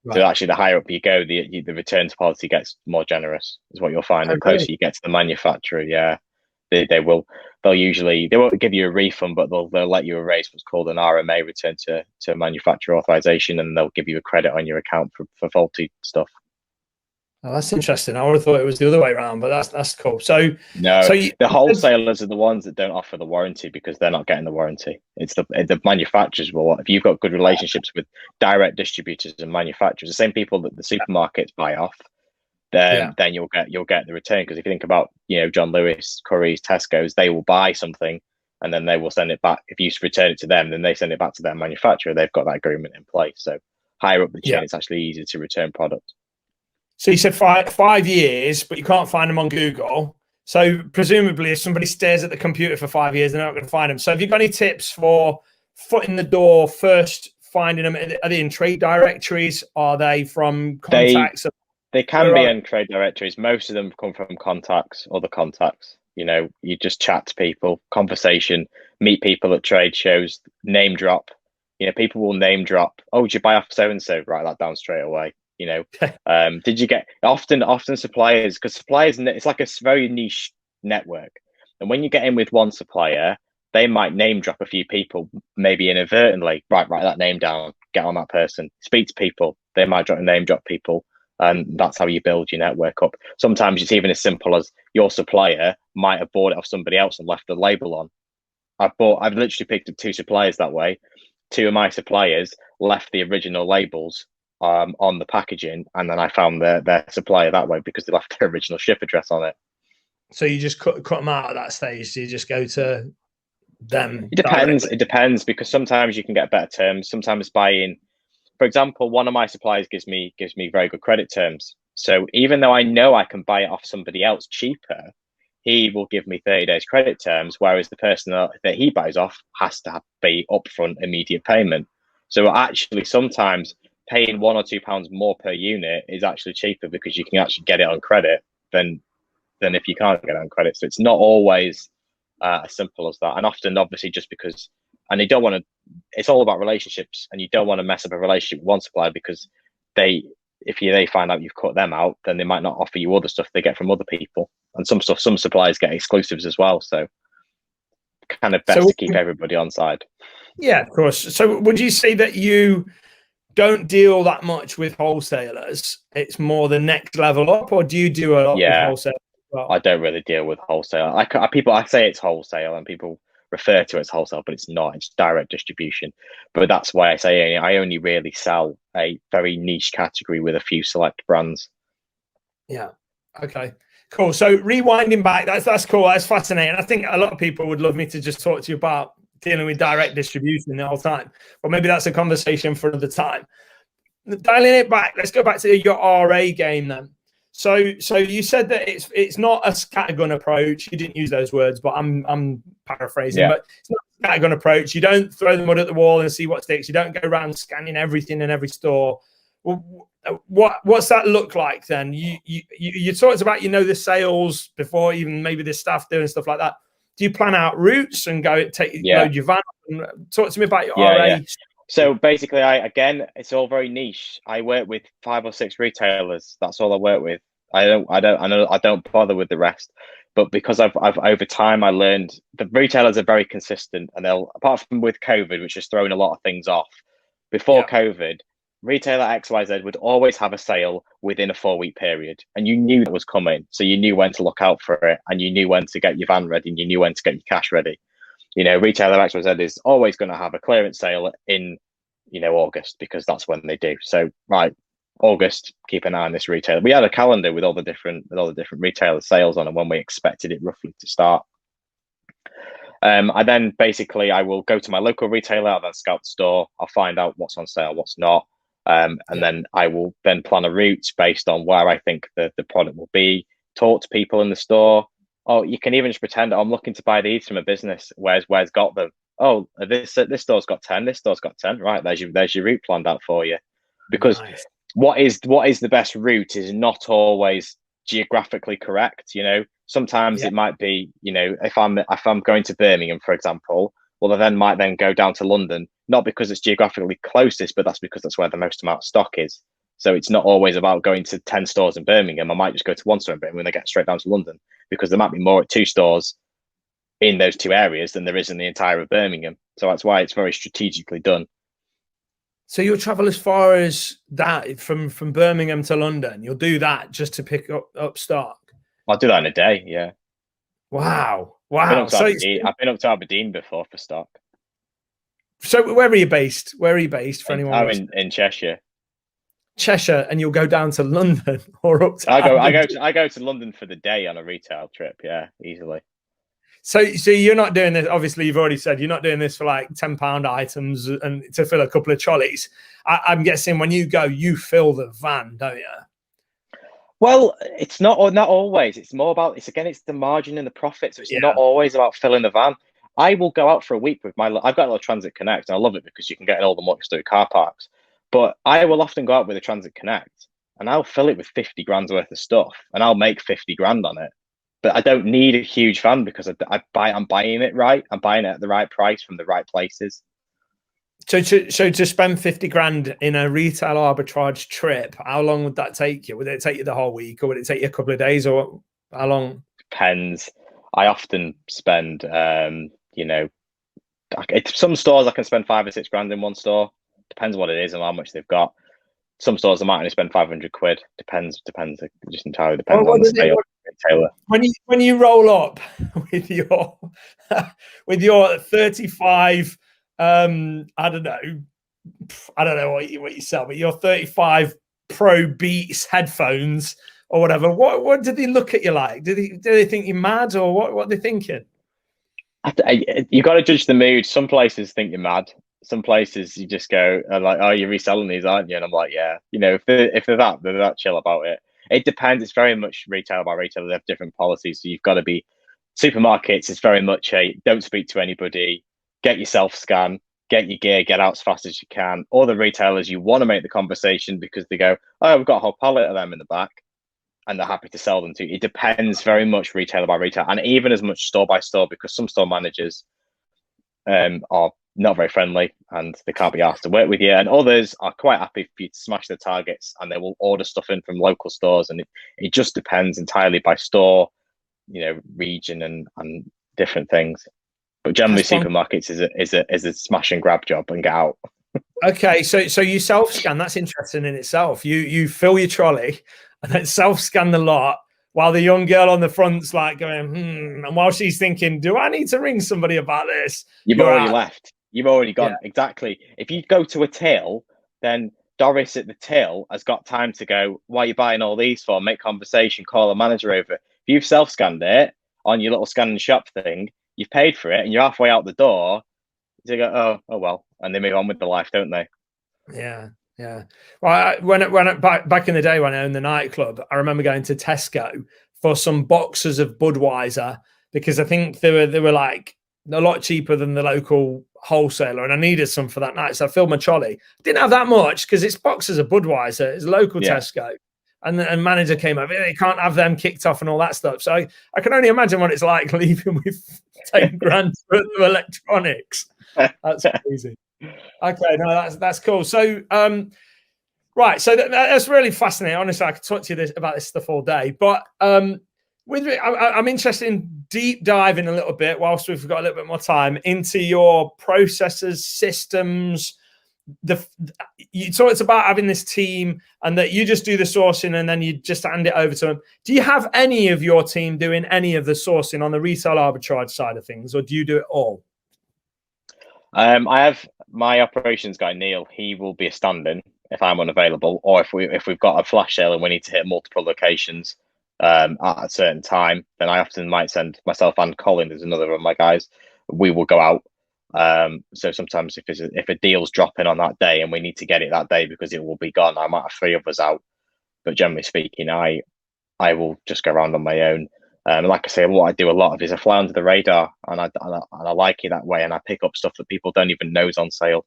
Right. So actually, the higher up you go, the returns policy gets more generous, is what you'll find. The closer you get to the manufacturer, yeah, they'll won't give you a refund, but they'll let you erase what's called an RMA, return to manufacturer authorization, and they'll give you a credit on your account for faulty stuff. Oh, that's interesting. I would have thought it was the other way around, but that's cool. So the wholesalers are the ones that don't offer the warranty because they're not getting the warranty. It's the manufacturers will. If you've got good relationships with direct distributors and manufacturers, the same people that the supermarkets buy off, then you'll get the return. Because if you think about John Lewis, Curry's, Tesco's, they will buy something and then they will send it back. If you return it to them, then they send it back to their manufacturer. They've got that agreement in place. So higher up the chain, it's actually easier to return product. So you said 5 years, but you can't find them on Google. So presumably if somebody stares at the computer for 5 years, they're not going to find them. So have you got any tips for foot in the door, first finding them? Are they in trade directories? Are they from contacts? They can be in trade directories. Most of them come from contacts, other contacts. You just chat to people, conversation, meet people at trade shows, name drop. People will name drop. Oh, did you buy off so-and-so? Write that down straight away. Did you get often suppliers, because suppliers, it's like a very niche network, and when you get in with one supplier, they might name drop a few people, maybe inadvertently. Write that name down, get on that person, speak to people. They might name drop people, and that's how you build your network up. Sometimes it's even as simple as your supplier might have bought it off somebody else and left the label on. I've literally picked up 2 suppliers that way. 2 of my suppliers left the original labels on the packaging, and then I found their supplier that way because they left their original ship address on it. So you just cut them out at that stage. So you just go to them. It depends. It depends, because sometimes you can get better terms. Sometimes buying, for example, one of my suppliers gives me very good credit terms. So even though I know I can buy it off somebody else cheaper, he will give me 30 days credit terms, whereas the person that he buys off has to be upfront immediate payment. So actually, sometimes paying £1 or £2 more per unit is actually cheaper because you can actually get it on credit than if you can't get it on credit. So it's not always as simple as that. And often, obviously, just because, and you don't want to, it's all about relationships, and you don't want to mess up a relationship with one supplier because if they find out you've cut them out, then they might not offer you other stuff they get from other people. And some suppliers get exclusives as well. So kind of best to keep everybody on side. Yeah, of course. So would you say that you don't deal that much with wholesalers? It's more the next level up, or do you do a lot with wholesalers as well? I don't really deal with wholesale. I say it's wholesale, and people refer to it as wholesale, but it's not. It's direct distribution. But that's why I say I only really sell a very niche category with a few select brands. Yeah. Okay. Cool. So rewinding back, that's cool. That's fascinating. I think a lot of people would love me to just talk to you about dealing with direct distribution the whole time, but maybe that's a conversation for another time. Dialing it back, let's go back to your RA game then. So you said that it's not a scattergun approach. You didn't use those words, but I'm paraphrasing. But it's not a scattergun approach. You don't throw the mud at the wall and see what sticks. You don't go around scanning everything in every store. Well, what's that look like then? You talked about the sales before even maybe the staff doing stuff like that. Do you plan out routes and go load your van? Talk to me about your RA. Yeah. So basically, it's all very niche. I work with 5 or 6 retailers. That's all I work with. I don't bother with the rest. But because I've over time I learned the retailers are very consistent, and apart from with COVID, which has thrown a lot of things off. Before COVID, retailer XYZ would always have a sale within a 4-week period, and you knew that was coming. So you knew when to look out for it, and you knew when to get your van ready, and you knew when to get your cash ready. retailer XYZ is always going to have a clearance sale in, August, because that's when they do. So, right, August, keep an eye on this retailer. We had a calendar with all the different retailer sales on, and when we expected it roughly to start. I then basically I will go to my local retailer, I'll then scout the store, I'll find out what's on sale, what's not. Then I will then plan a route based on where I think the product will be, talk to people in the store. Oh, you can even just pretend I'm looking to buy these from a business. Where's got them? Oh, this store's got 10, this store's got 10. Right, there's your route planned out for you. Because nice. what is the best route is not always geographically correct. Sometimes it might be, if I'm going to Birmingham, for example, well, I might go down to London, not because it's geographically closest, but that's because that's where the most amount of stock is. So it's not always about going to 10 stores in Birmingham. I might just go to one store in Birmingham and then get straight down to London, because there might be more at 2 stores in those 2 areas than there is in the entire of Birmingham. So that's why it's very strategically done. So you'll travel as far as that from Birmingham to London. You'll do that just to pick up stock. I'll do that in a day. Yeah. Wow. I've been up to Aberdeen before for stock. So where are you based? For anyone? I'm in Cheshire. Cheshire, and you'll go down to London or up to I go to London for the day on a retail trip. Yeah, easily. So you're not doing this. Obviously, you've already said you're not doing this for like £10 items and to fill a couple of trolleys. I'm guessing when you go, you fill the van, don't you? Well, it's not always. It's more about it's the margin and the profit. So it's not always about filling the van. I will go out for a week with I've got a little Transit Connect, and I love it because you can get in all the multi-story car parks. But I will often go out with a Transit Connect, and I'll fill it with 50 grand's worth of stuff, and I'll make 50 grand on it. But I don't need a huge van because I'm buying it right. I'm buying it at the right price from the right places. So to spend 50 grand in a retail arbitrage trip, how long would that take you? Would it take you the whole week, or would it take you a couple of days, or how long? Depends. I often spend, some stores I can spend 5 or 6 grand in one store. Depends what it is and how much they've got. Some stores I might only spend 500 quid. Depends. It just entirely depends on the sale. Retailer. When you roll up with your 35, I don't know what you sell, but your 35 Pro Beats headphones or whatever. What did they look at you like? Do they think you're mad, or what are they thinking? You got to judge the mood. Some places think you're mad. Some places you just go like, "Oh, you're reselling these, aren't you?" And I'm like, "Yeah." If they're that chill about it. It depends. It's very much retail by retail. They have different policies, so you've got to be. Supermarkets is very much a don't speak to anybody. Get your self-scan. Get your gear. Get out as fast as you can. All the retailers, you want to make the conversation because they go, "Oh, we've got a whole pallet of them in the back," and they're happy to sell them to you. It depends very much retailer by retailer, and even as much store by store, because some store managers are not very friendly and they can't be asked to work with you, and others are quite happy for you to smash their targets and they will order stuff in from local stores. And it just depends entirely by store, region and different things. But generally, supermarkets is a smash and grab job and get out. Okay, so you self-scan. That's interesting in itself. You fill your trolley and then self-scan the lot while the young girl on the front's like going, and while she's thinking, do I need to ring somebody about this? You've already left. You've already gone. Yeah. Exactly. If you go to a till, then Doris at the till has got time to go, what are you buying all these for? Make conversation, call a manager over. If you've self-scanned it on your little scan and shop thing, you've paid for it and you're halfway out the door, they go, oh well, and they move on with their life, don't they? Yeah. Well, back in the day when I owned the nightclub, I remember going to Tesco for some boxes of Budweiser because I think they were like a lot cheaper than the local wholesaler, and I needed some for that night. So I filled my trolley. Didn't have that much because it's boxes of Budweiser. It's local Tesco. And the manager came over. They can't have them kicked off and all that stuff. So I can only imagine what it's like leaving with 10 grand worth of electronics. That's crazy. Okay, no, that's cool. So, right. So that's really fascinating. Honestly, I could talk to you about this stuff all day. But I'm interested in deep diving a little bit, whilst we've got a little bit more time, into your processes, systems. You talked about having this team and that you just do the sourcing and then you just hand it over to them. Do you have any of your team doing any of the sourcing on the retail arbitrage side of things, or do you do it all I have my operations guy Neil. He will be a stand-in if I'm unavailable, or if we've got a flash sale and we need to hit multiple locations at a certain time. Then I often might send myself and Colin, there's another of my guys. We will go out. So sometimes if a deal's dropping on that day and we need to get it that day because it will be gone, I might have three of us out. But generally speaking, I will just go around on my own. Like I say, what I do a lot of is I fly under the radar, and I like it that way, and I pick up stuff that people don't even know is on sale,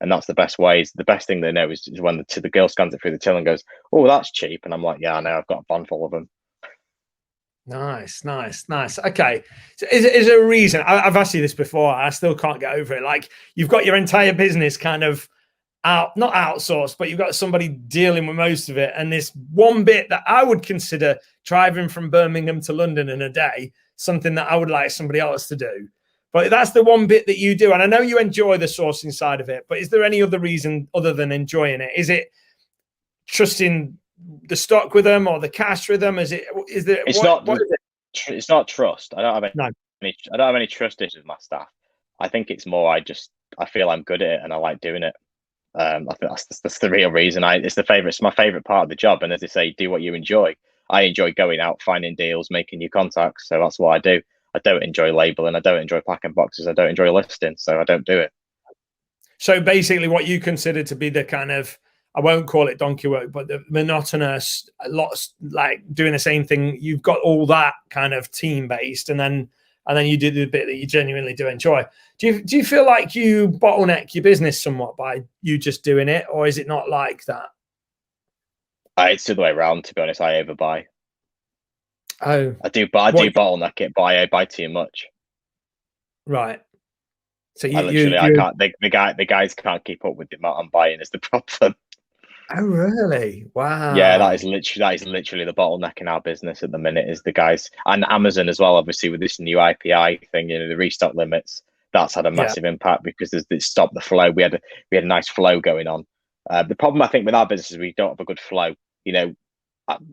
and that's the best way. The best thing they know is when the girl scans it through the till and goes, "Oh, that's cheap," and I'm like, "Yeah, I know, I've got a bond full of them." Nice. Okay. So is there a reason? I've asked you this before. I still can't get over it. Like, you've got your entire business kind of not outsourced, but you've got somebody dealing with most of it. And this one bit that I would consider driving from Birmingham to London in a day, something that I would like somebody else to do. But that's the one bit that you do. And I know you enjoy the sourcing side of it, but is there any other reason other than enjoying it? Is it trusting the stock with them or the cash with them? Is there? It's what not. is it? It's not trust. I don't have No. I don't have any trust issues with my staff. I think it's more. I feel I'm good at it and I like doing it. I think that's the real reason. It's my favorite part of the job. And as they say, do what you enjoy. I enjoy going out, finding deals, making new contacts. So that's what I do. I don't enjoy labeling. I don't enjoy packing boxes. I don't enjoy listing. So I don't do it. So basically, what you consider to be the kind of, I won't call it donkey work, but the monotonous, lots like doing the same thing. You've got all that kind of team based, and then you do the bit that you genuinely do enjoy. Do you feel like you bottleneck your business somewhat by you just doing it, or is it not like that? It's the other way around. To be honest, I overbuy. Oh, I do bottleneck it, but I buy too much. Right. So I can't. The guys can't keep up with the amount I'm buying. Is the problem. Oh, really? Wow. Yeah, that is literally the bottleneck in our business at the minute is the guys, and Amazon as well. Obviously, with this new IPI thing, the restock limits, that's had a massive impact because it stopped the flow. We had a nice flow going on. The problem I think with our business is we don't have a good flow.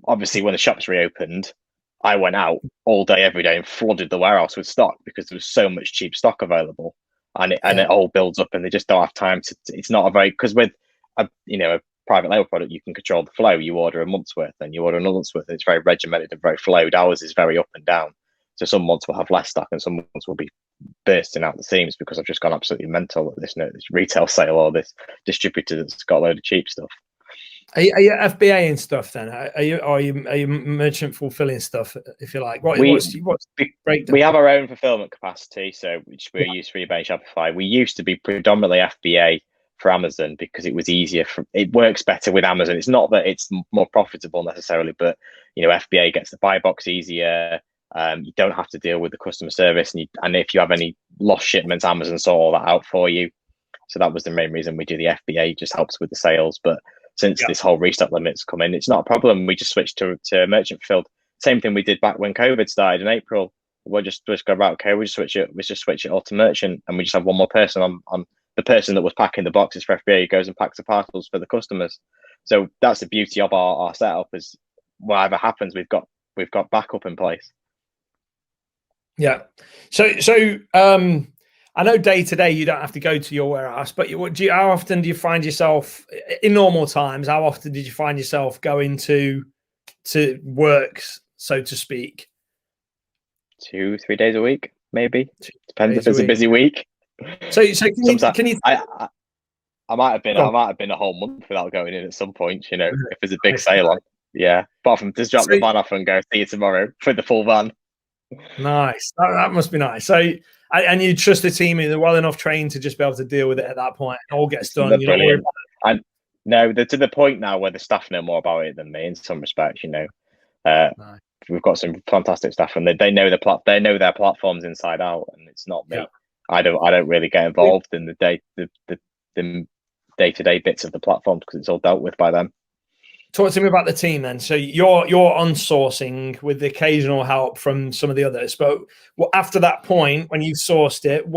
Obviously, when the shops reopened, I went out all day, every day, and flooded the warehouse with stock because there was so much cheap stock available, and it all builds up, and they just don't have time to. It's not a very because with a private label product, you can control the flow. You order a month's worth, then you order another month's worth. It's very regimented and very flowed. Ours is very up and down. So some months will have less stock, and some months will be bursting out the seams because I've just gone absolutely mental at this retail sale or this distributor that's got a load of cheap stuff. Are you FBA and stuff then? Are you merchant fulfilling stuff, if you like? What's the breakdown? We have our own fulfillment capacity, so which we use for eBay and Shopify. We used to be predominantly FBA for Amazon because it was easier. It works better with Amazon. It's not that it's more profitable necessarily, but FBA gets the buy box easier. You don't have to deal with the customer service, and if you have any lost shipments, Amazon sort all that out for you. So that was the main reason we do the FBA. Just helps with the sales, but since this whole restock limit's come in, it's not a problem. We just switched to merchant fulfilled. Same thing we did back when COVID started in April. We'll just go right. Okay, we just switch it all to merchant, and we just have one more person on the person that was packing the boxes for FBA goes and packs the parcels for the customers. So that's the beauty of our setup is whatever happens, we've got backup in place. Yeah. So I know day to day you don't have to go to your warehouse, but how often do you find yourself in normal times? How often did you find yourself going to work, so to speak? 2-3 days a week, maybe. Depends if it's a busy week. So can you? I might have been a whole month without going in at some point. If there's a big sale on, yeah. Apart from just drop the van off and go see you tomorrow for the full van. Nice. That must be nice. So, and you trust the team, they're well enough trained to just be able to deal with it at that point. It all gets done. They're brilliant. And no, they're to the point now where the staff know more about it than me in some respects. Nice. We've got some fantastic staff, and they know their platforms inside out, and it's not me. Yeah. I don't really get involved in the day-to-day bits of the platform because it's all dealt with by them. Talk to me about the team then. So you're on sourcing with the occasional help from some of the others, but after that point, when you've sourced it,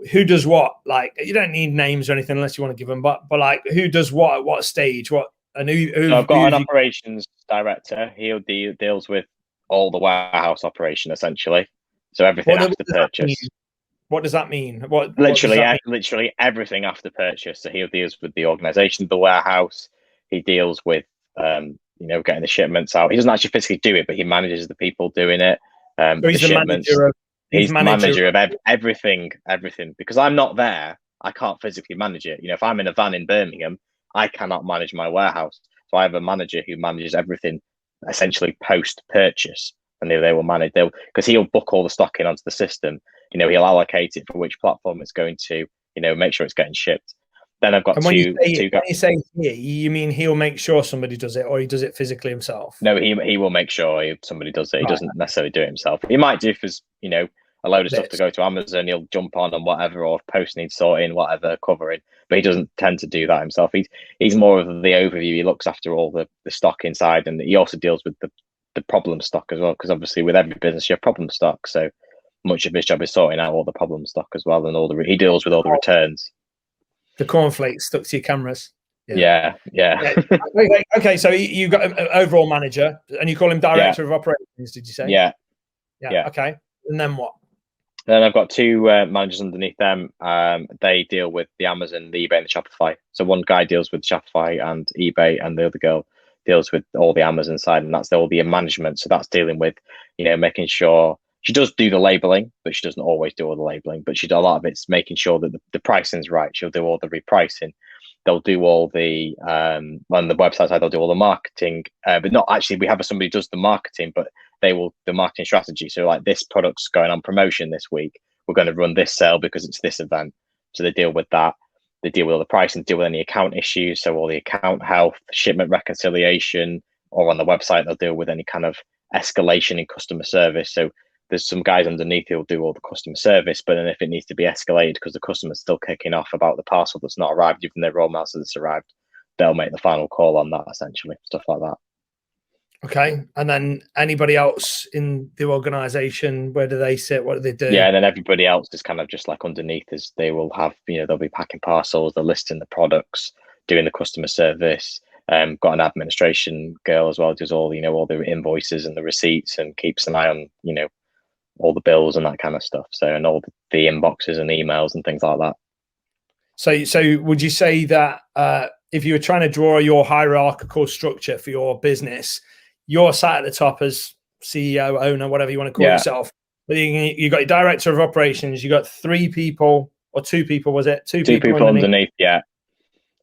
who does what? Like, you don't need names or anything unless you want to give them, but like, who does what at what stage? So I've got an operations director. He deals with all the warehouse operation essentially. So everything after purchase. What does that mean? What does Literally, that mean? literally everything after purchase. So he deals with the organization of the warehouse. He deals with, getting the shipments out. He doesn't actually physically do it, but he manages the people doing it. So The he's the shipments. manager of. He's He's manager. manager of everything. Because I'm not there, I can't physically manage it. If I'm in a van in Birmingham, I cannot manage my warehouse. So I have a manager who manages everything, essentially post purchase, and they will manage. They'll because he'll book all the stock in onto the system. He'll allocate it for which platform it's going to. Make sure it's getting shipped. Then I've got And when two when you say he, you mean he'll make sure somebody does it, or he does it physically himself? No, he will make sure somebody does it. He Right. doesn't necessarily do it himself. He might do if there's a load of stuff to Bits. go to Amazon. He'll jump on and whatever, or if post needs sorting, whatever, covering. But he doesn't tend to do that himself. He's more of the overview. He looks after all the stock inside, and he also deals with the problem stock as well. Because obviously, with every business, you have problem stock. So much of his job is sorting out all the problem stock as well, and he deals with all the returns. The cornflakes stuck to your cameras. Yeah. Okay, so you got an overall manager, and you call him director of operations. Did you say? Yeah. Okay, and then what? Then I've got two managers underneath them. They deal with the Amazon, the eBay, and the Shopify. So one guy deals with Shopify and eBay, and the other girl deals with all the Amazon side, and that's all the management. So that's dealing with, making sure she does do the labeling, but she doesn't always do all the labeling. But a lot of it's making sure that the pricing's right. She'll do all the repricing. They'll do all the on the website side. They'll do all the marketing, but not actually. We have somebody who does the marketing, but they will the marketing strategy. So like this product's going on promotion this week. We're going to run this sale because it's this event. So they deal with that. They deal with all the pricing, deal with any account issues. So all the account health, shipment reconciliation, or on the website, they'll deal with any kind of escalation in customer service. So there's some guys underneath who'll do all the customer service, but then if it needs to be escalated because the customer's still kicking off about the parcel that's not arrived, even their raw master that's arrived, they'll make the final call on that, essentially, stuff like that. Okay, and then anybody else in the organization, where do they sit? What do they do? Yeah, and then everybody else is kind of just like underneath is they will have, they'll be packing parcels, they're listing the products, doing the customer service. Got an administration girl as well, does all all the invoices and the receipts and keeps an eye on all the bills and that kind of stuff. So and all the inboxes and emails and things like that. So would you say that if you were trying to draw your hierarchical structure for your business, you're sat at the top as CEO, owner, whatever you want to call yourself. But you got your director of operations, you got 3 people or 2 people, was it? Two people underneath, yeah.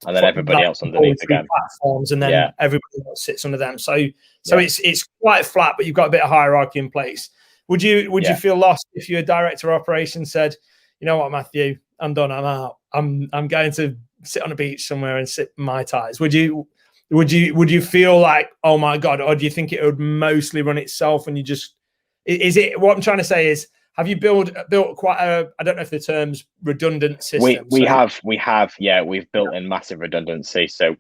And then everybody else underneath again. Platforms, and then everybody else sits under them. So it's quite flat, but you've got a bit of hierarchy in place. Would you feel lost if your director of operations said, "You know what, Matthew, I'm done. I'm out. I'm going to sit on a beach somewhere and sip Mai Tais"? Would you feel like, oh my God, or do you think it would mostly run itself and you just is it? What I'm trying to say is, have you built quite a, I don't know if the term's redundant system? We've built in massive redundancy. So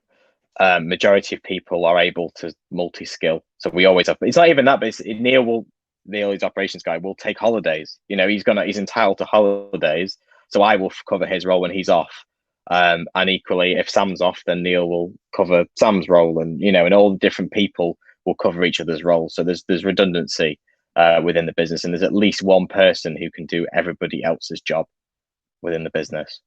majority of people are able to multi-skill. So we always have, it's not even that, but Neil, his operations guy, will take holidays. He's entitled to holidays. So I will cover his role when he's off. And equally, if Sam's off, then Neil will cover Sam's role, and and all the different people will cover each other's roles. So there's redundancy within the business, and there's at least one person who can do everybody else's job within the business.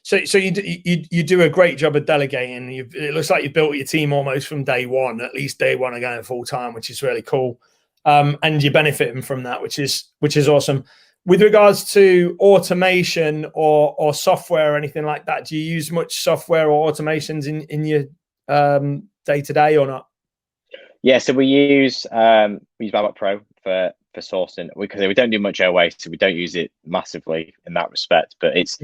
So you do a great job of delegating. It looks like you built your team almost from day one, at least day one, are going full time, which is really cool. And you're benefiting from that, which is awesome. With regards to automation or software or anything like that, do you use much software or automations in your day to day or not? Yeah, so we use BuyBotPro for sourcing, because we don't do much OA, so we don't use it massively in that respect. But it's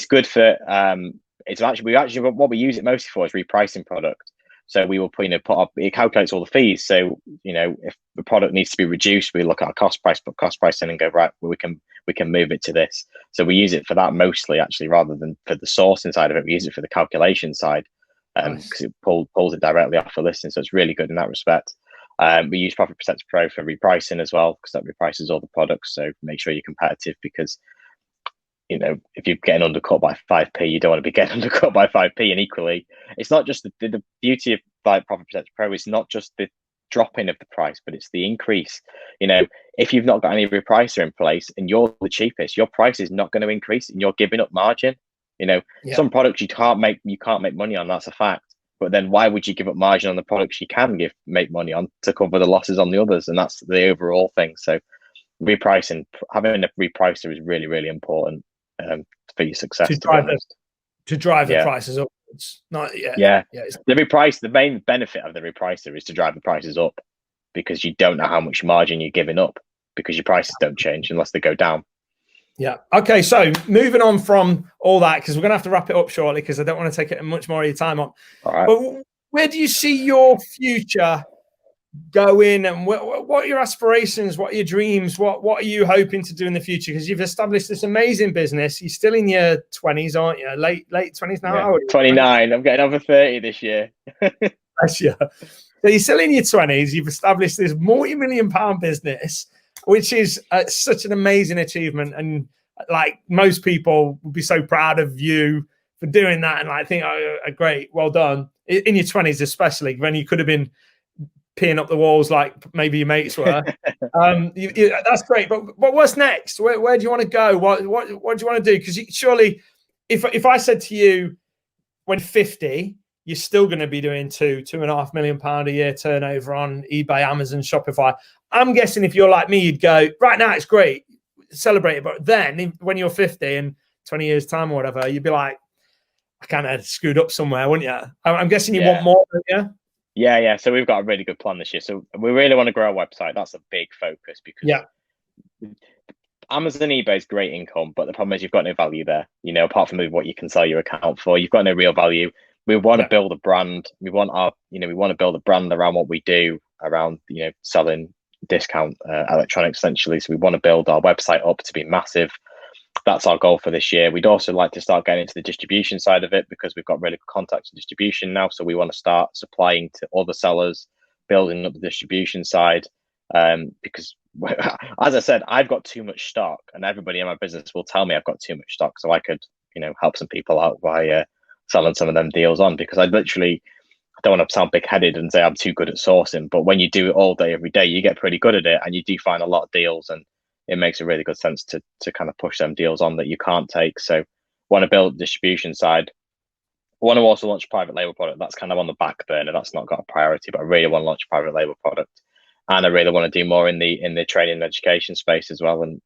good for what we use it mostly for is repricing product. So we will put up, it calculates all the fees. So if the product needs to be reduced, we look at our cost price, put cost price in, and go, right, well, we can move it to this. So we use it for that mostly, actually, rather than for the sourcing side of it. We use it for the calculation side, because it pulls it directly off the listing. So it's really good in that respect. We use Profit Protector Pro for repricing as well, because that reprices all the products. So make sure you're competitive, because if you're getting undercut by 5p, you don't want to be getting undercut by 5p. And equally, it's not just the beauty of like Profit Protector Pro is not just the dropping of the price, but it's the increase. If you've not got any repricer in place and you're the cheapest, your price is not going to increase and you're giving up margin. Some products you can't make money on, that's a fact. But then why would you give up margin on the products you can make money on to cover the losses on the others? And that's the overall thing. So repricing, having a repricer is really, really important for your success, to drive the prices upwards. The main benefit of the repricer is to drive the prices up, because you don't know how much margin you're giving up, because your prices don't change unless they go down. Yeah. Okay. So moving on from all that, because we're going to have to wrap it up shortly, because I don't want to take it much more of your time on. All right. But where do you see your future going, and what are your aspirations? What are your dreams? What are you hoping to do in the future? Because you've established this amazing business. You're still in your 20s, aren't you? Late 20s now. Yeah, 29. I'm getting over 30 this year. Bless you. So you're still in your 20s. You've established this multi-million-pound business, which is such an amazing achievement. And like, most people would be so proud of you for doing that, and I think, oh, great, well done. In your 20s, especially when you could have been peeing up the walls like maybe your mates were. That's great. But what's next? Where do you want to go? What do you want to do? Because surely, if I said to you, when 50, you're still going to be doing £2.5 million a year turnover on eBay, Amazon, Shopify. I'm guessing if you're like me, you'd go, right now it's great, celebrate it. But then when you're 50 in 20 years time or whatever, you'd be like, I kind of screwed up somewhere, wouldn't you? I'm guessing you want more, don't you? Yeah. So we've got a really good plan this year. So we really want to grow our website. That's a big focus, because Amazon, eBay is great income, but the problem is you've got no value there. Apart from what you can sell your account for, you've got no real value. We want to build a brand. We want to build a brand around what we do, around, selling discount electronics essentially. So we want to build our website up to be massive. That's our goal for this year. We'd also like to start getting into the distribution side of it, because we've got really good contacts in distribution now. So we want to start supplying to other sellers, building up the distribution side. Because as I said, I've got too much stock, and everybody in my business will tell me I've got too much stock. So I could, help some people out by selling some of them deals on, because I don't want to sound big-headed and say I'm too good at sourcing, but when you do it all day, every day, you get pretty good at it, and you do find a lot of deals, and it makes a really good sense to kind of push them deals on that you can't take. So want to build distribution side. I want to also launch a private label product. That's kind of on the back burner. That's not got a priority, but I really want to launch a private label product. And I really want to do more in the training and education space as well. And,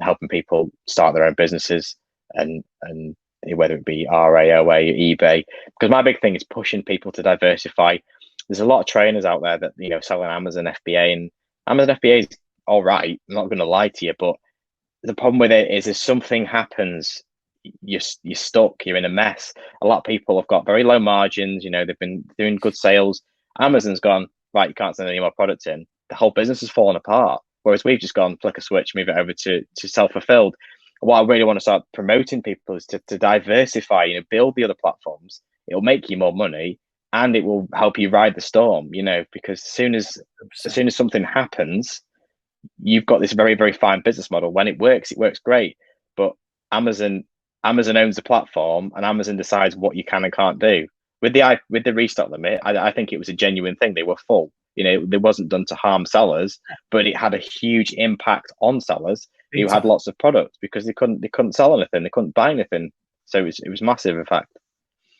helping people start their own businesses, and whether it be RA, OA, eBay, because my big thing is pushing people to diversify. There's a lot of trainers out there that, selling Amazon FBA, and Amazon FBA is all right. I'm not going to lie to you, but the problem with it is if something happens, you're stuck, you're in a mess. A lot of people have got very low margins, they've been doing good sales. Amazon's gone, right, you can't send any more products in. The whole business has fallen apart. Whereas we've just gone, flick a switch, move it over to self-fulfilled. What I really want to start promoting people is to diversify, build the other platforms. It'll make you more money, and it will help you ride the storm, because as soon as something happens, you've got this very, very fine business model. When it works great. But Amazon owns the platform, and Amazon decides what you can and can't do. With the restock limit, I think it was a genuine thing. They were full. It wasn't done to harm sellers, but it had a huge impact on sellers who had lots of products, because they couldn't sell anything, they couldn't buy anything. So it was massive, in fact.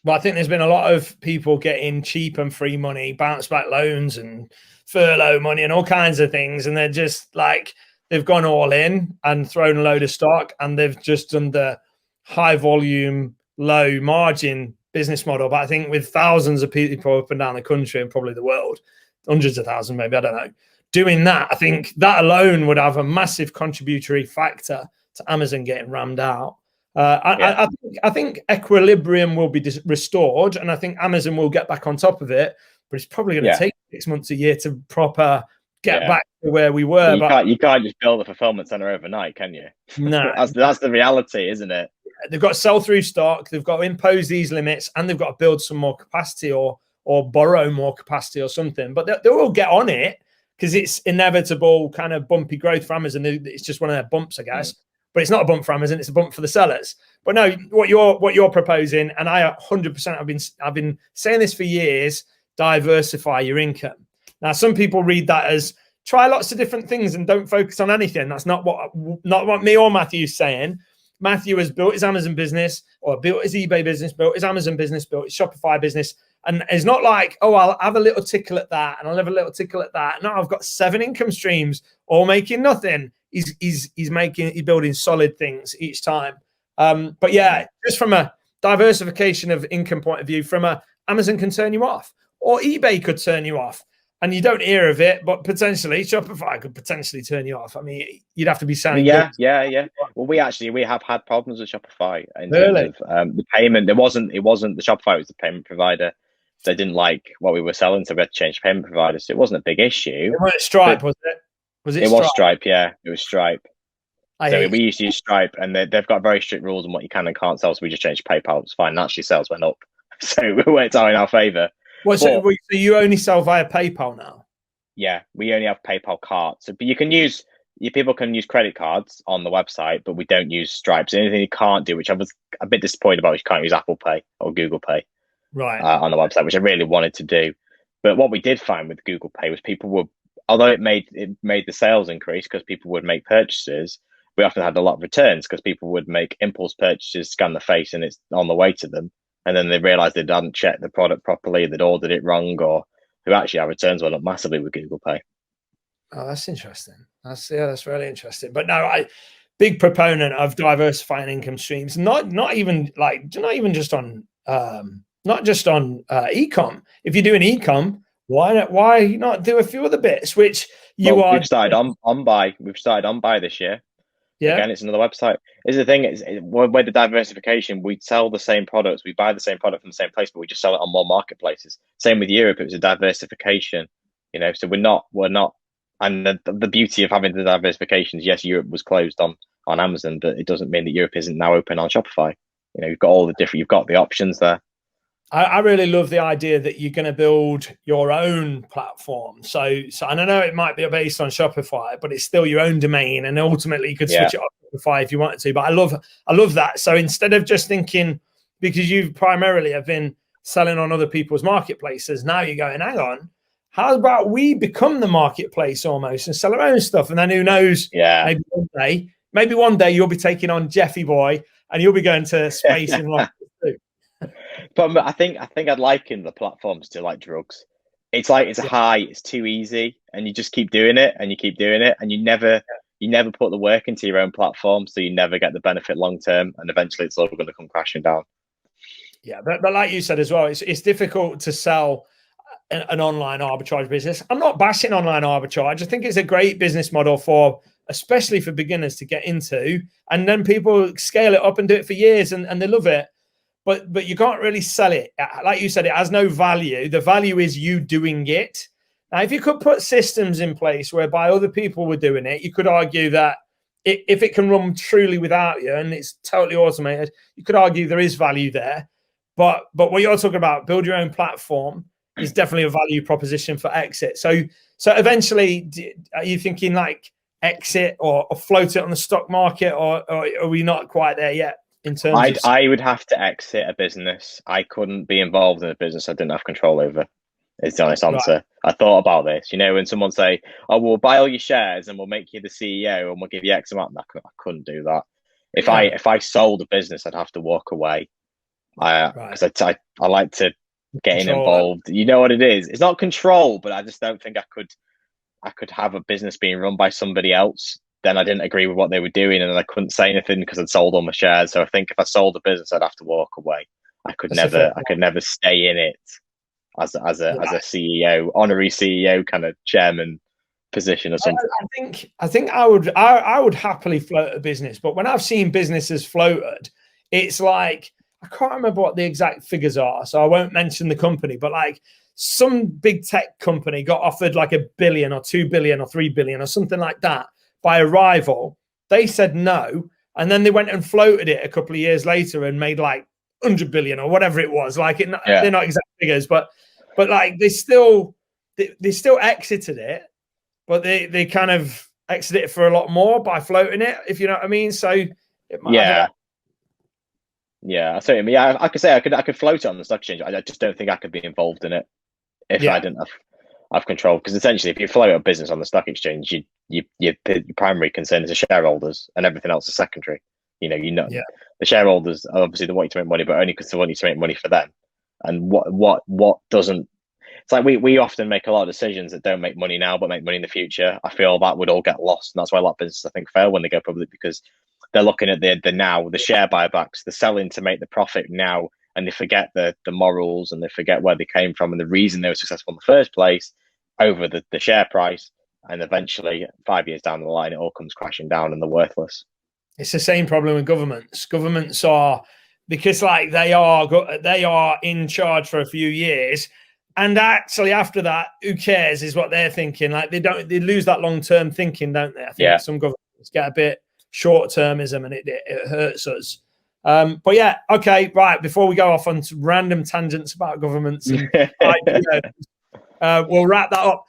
Well, I think there's been a lot of people getting cheap and free money, bounce back loans and furlough money and all kinds of things. And they're just like, they've gone all in and thrown a load of stock, and they've just done the high volume, low margin business model. But I think with thousands of people up and down the country, and probably the world, hundreds of thousands, maybe, I don't know, doing that, I think that alone would have a massive contributory factor to Amazon getting rammed out. I think equilibrium will be restored, and I think Amazon will get back on top of it, but it's probably going to take 6 months, a year to proper get back to where we were. You can't just build a fulfillment center overnight, can you? No. that's the reality, isn't it? They've got to sell through stock, they've got to impose these limits, and they've got to build some more capacity or borrow more capacity or something. But they will get on it, because it's inevitable kind of bumpy growth for Amazon. It's just one of their bumps, I guess. But it's not a bump for Amazon; it's a bump for the sellers. But no, what you're proposing, and I 100% I've been saying this for years: diversify your income. Now, some people read that as try lots of different things and don't focus on anything. That's not what me or Matthew's saying. Matthew has built his Amazon business, or built his eBay business, built his Amazon business, built his Shopify business. And it's not like, oh, I'll have a little tickle at that and I'll have a little tickle at that. No, I've got 7 income streams all making nothing. He's building solid things each time. But yeah, just from a diversification of income point of view, from a Amazon can turn you off, or eBay could turn you off. And you don't hear of it, but potentially Shopify could potentially turn you off. I mean, you'd have to be sounding yeah. Well, we have had problems with Shopify in terms of the payment. It wasn't the Shopify, it was the payment provider. They didn't like what we were selling, so we had to change payment providers. So it wasn't a big issue. It wasn't Stripe, was it? It was Stripe, yeah. It was Stripe. We used to use Stripe, and they've got very strict rules on what you can and can't sell. So we just changed PayPal. It's fine. And actually, sales went up, so it worked out in our favor. Well, so you only sell via PayPal now? Yeah, we only have PayPal cards. So, but people can use credit cards on the website, but we don't use Stripe. So anything you can't do, which I was a bit disappointed about, is you can't use Apple Pay or Google Pay on the website, which I really wanted to do. But what we did find with Google Pay was although it made the sales increase because people would make purchases, we often had a lot of returns because people would make impulse purchases, scan the face, and it's on the way to them. And then they realized they hadn't checked the product properly, they'd ordered it wrong, or who actually our returns went up massively with Google Pay. Oh, that's interesting. That's really interesting. But no, big proponent of diversifying income streams. Not even just on not just on e-com. If you're doing e-com, why not do a few other bits? We've started on buy. We've started on buy this year. Yeah. Again, it's another website. Is the thing is where the diversification, we sell the same products, we buy the same product from the same place, but we just sell it on more marketplaces. Same with Europe, it was a diversification, so we're not. And the beauty of having the diversification is, yes, Europe was closed on Amazon, but it doesn't mean that Europe isn't now open on Shopify. You've got you've got the options there. I really love the idea that you're going to build your own platform. So and I know it might be based on Shopify, but it's still your own domain, and ultimately you could switch it up to Shopify if you wanted to. But I love that. So instead of just thinking, because you primarily have been selling on other people's marketplaces, now you're going, hang on, how about we become the marketplace almost and sell our own stuff? And then who knows? Yeah. Maybe one day you'll be taking on Jeffy Boy and you'll be going to space in London too. But I think I'd liken the platforms to like drugs. It's like it's a high, it's too easy, and you just keep doing it and you keep doing it, and you never put the work into your own platform, so you never get the benefit long term, and eventually it's all going to come crashing down. Yeah, but like you said as well, it's difficult to sell an online arbitrage business. I'm not bashing online arbitrage. I think it's a great business model especially for beginners to get into, and then people scale it up and do it for years and they love it. But you can't really sell it. Like you said, it has no value. The value is you doing it. Now, if you could put systems in place whereby other people were doing it, you could argue that if it can run truly without you and it's totally automated, you could argue there is value there. But what you're talking about, build your own platform, is definitely a value proposition for exit. So eventually, are you thinking like exit or float it on the stock market, or are we not quite there yet? I would have to exit a business. I couldn't be involved in a business I didn't have control over. Is the honest answer. Right. I thought about this. When someone say, "Oh, we'll buy all your shares and we'll make you the CEO and we'll give you X amount," I couldn't do that. If I sold a business, I'd have to walk away. Because I like to get involved. You know what it is? It's not control, but I just don't think I could have a business being run by somebody else. Then I didn't agree with what they were doing, and I couldn't say anything because I'd sold all my shares. So I think if I sold a business, I'd have to walk away. I could never stay in it as a CEO, honorary CEO, kind of chairman position or something. I think I would happily float a business, but when I've seen businesses floated, it's like, I can't remember what the exact figures are, so I won't mention the company, but like some big tech company got offered like $1 billion or $2 billion or $3 billion or something like that by a rival. They said no, and then they went and floated it a couple of years later and made like 100 billion or whatever it was. Like they're not exact figures, but like they still exited it, but they kind of exited it for a lot more by floating it, if you know what I mean. So it might I mean, I could say I could float it on the stock exchange. I just don't think I could be involved in it if I didn't have. have control, because essentially if you float a business on the stock exchange, your primary concern is the shareholders, and everything else is secondary. Yeah. The shareholders are obviously they want you to make money, but only because they want you to make money for them. And what doesn't, it's like we often make a lot of decisions that don't make money now but make money in the future. I feel that would all get lost, and that's why a lot of businesses I think fail when they go public, because they're looking at the now, the share buybacks, the selling to make the profit now, and they forget the morals, and they forget where they came from and the reason they were successful in the first place over the share price. And eventually 5 years down the line, it all comes crashing down and they're worthless. It's the same problem with governments. Governments are, because like they are in charge for a few years, and actually after that, who cares is what they're thinking. Like they lose that long-term thinking, don't they? I think some governments get a bit short-termism, and it hurts us. But yeah, okay, right. Before we go off on random tangents about governments and ideas, we'll wrap that up.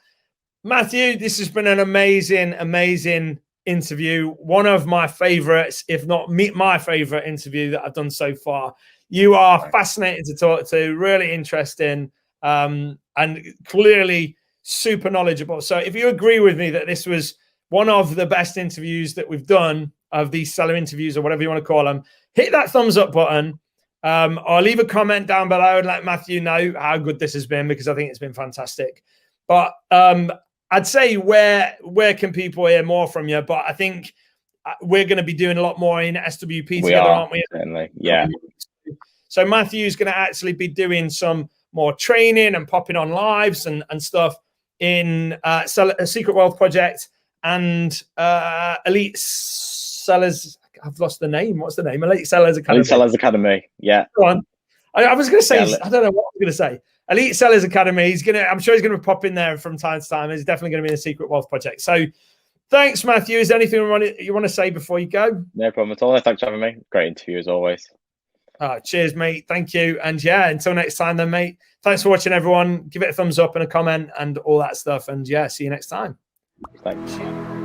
Matthew, this has been an amazing interview. One of my favorites, if not my favorite interview that I've done so far. You are fascinating to talk to, really interesting, and clearly super knowledgeable. So if you agree with me that this was one of the best interviews that we've done, of these seller interviews or whatever you want to call them, hit that thumbs up button, or leave a comment down below and let Matthew know how good this has been, because I think it's been fantastic. But I'd say where can people hear more from you? But I think we're going to be doing a lot more in SWP together, aren't we? Certainly, yeah. So Matthew's going to actually be doing some more training and popping on lives and stuff in a Secret Wealth Project and Elite Sellers. I've lost the name. What's the name? Elite Sellers Academy. Elite Sellers Academy. Yeah. Go on. I was going to say, I don't know what I was going to say. Elite Sellers Academy. I'm sure he's going to pop in there from time to time. He's definitely going to be in a Secret Wealth Project. So thanks, Matthew. Is there anything you want to say before you go? No problem at all. Thanks for having me. Great interview as always. Cheers, mate. Thank you. And yeah, until next time then, mate. Thanks for watching, everyone. Give it a thumbs up and a comment and all that stuff. And yeah, see you next time. Thanks.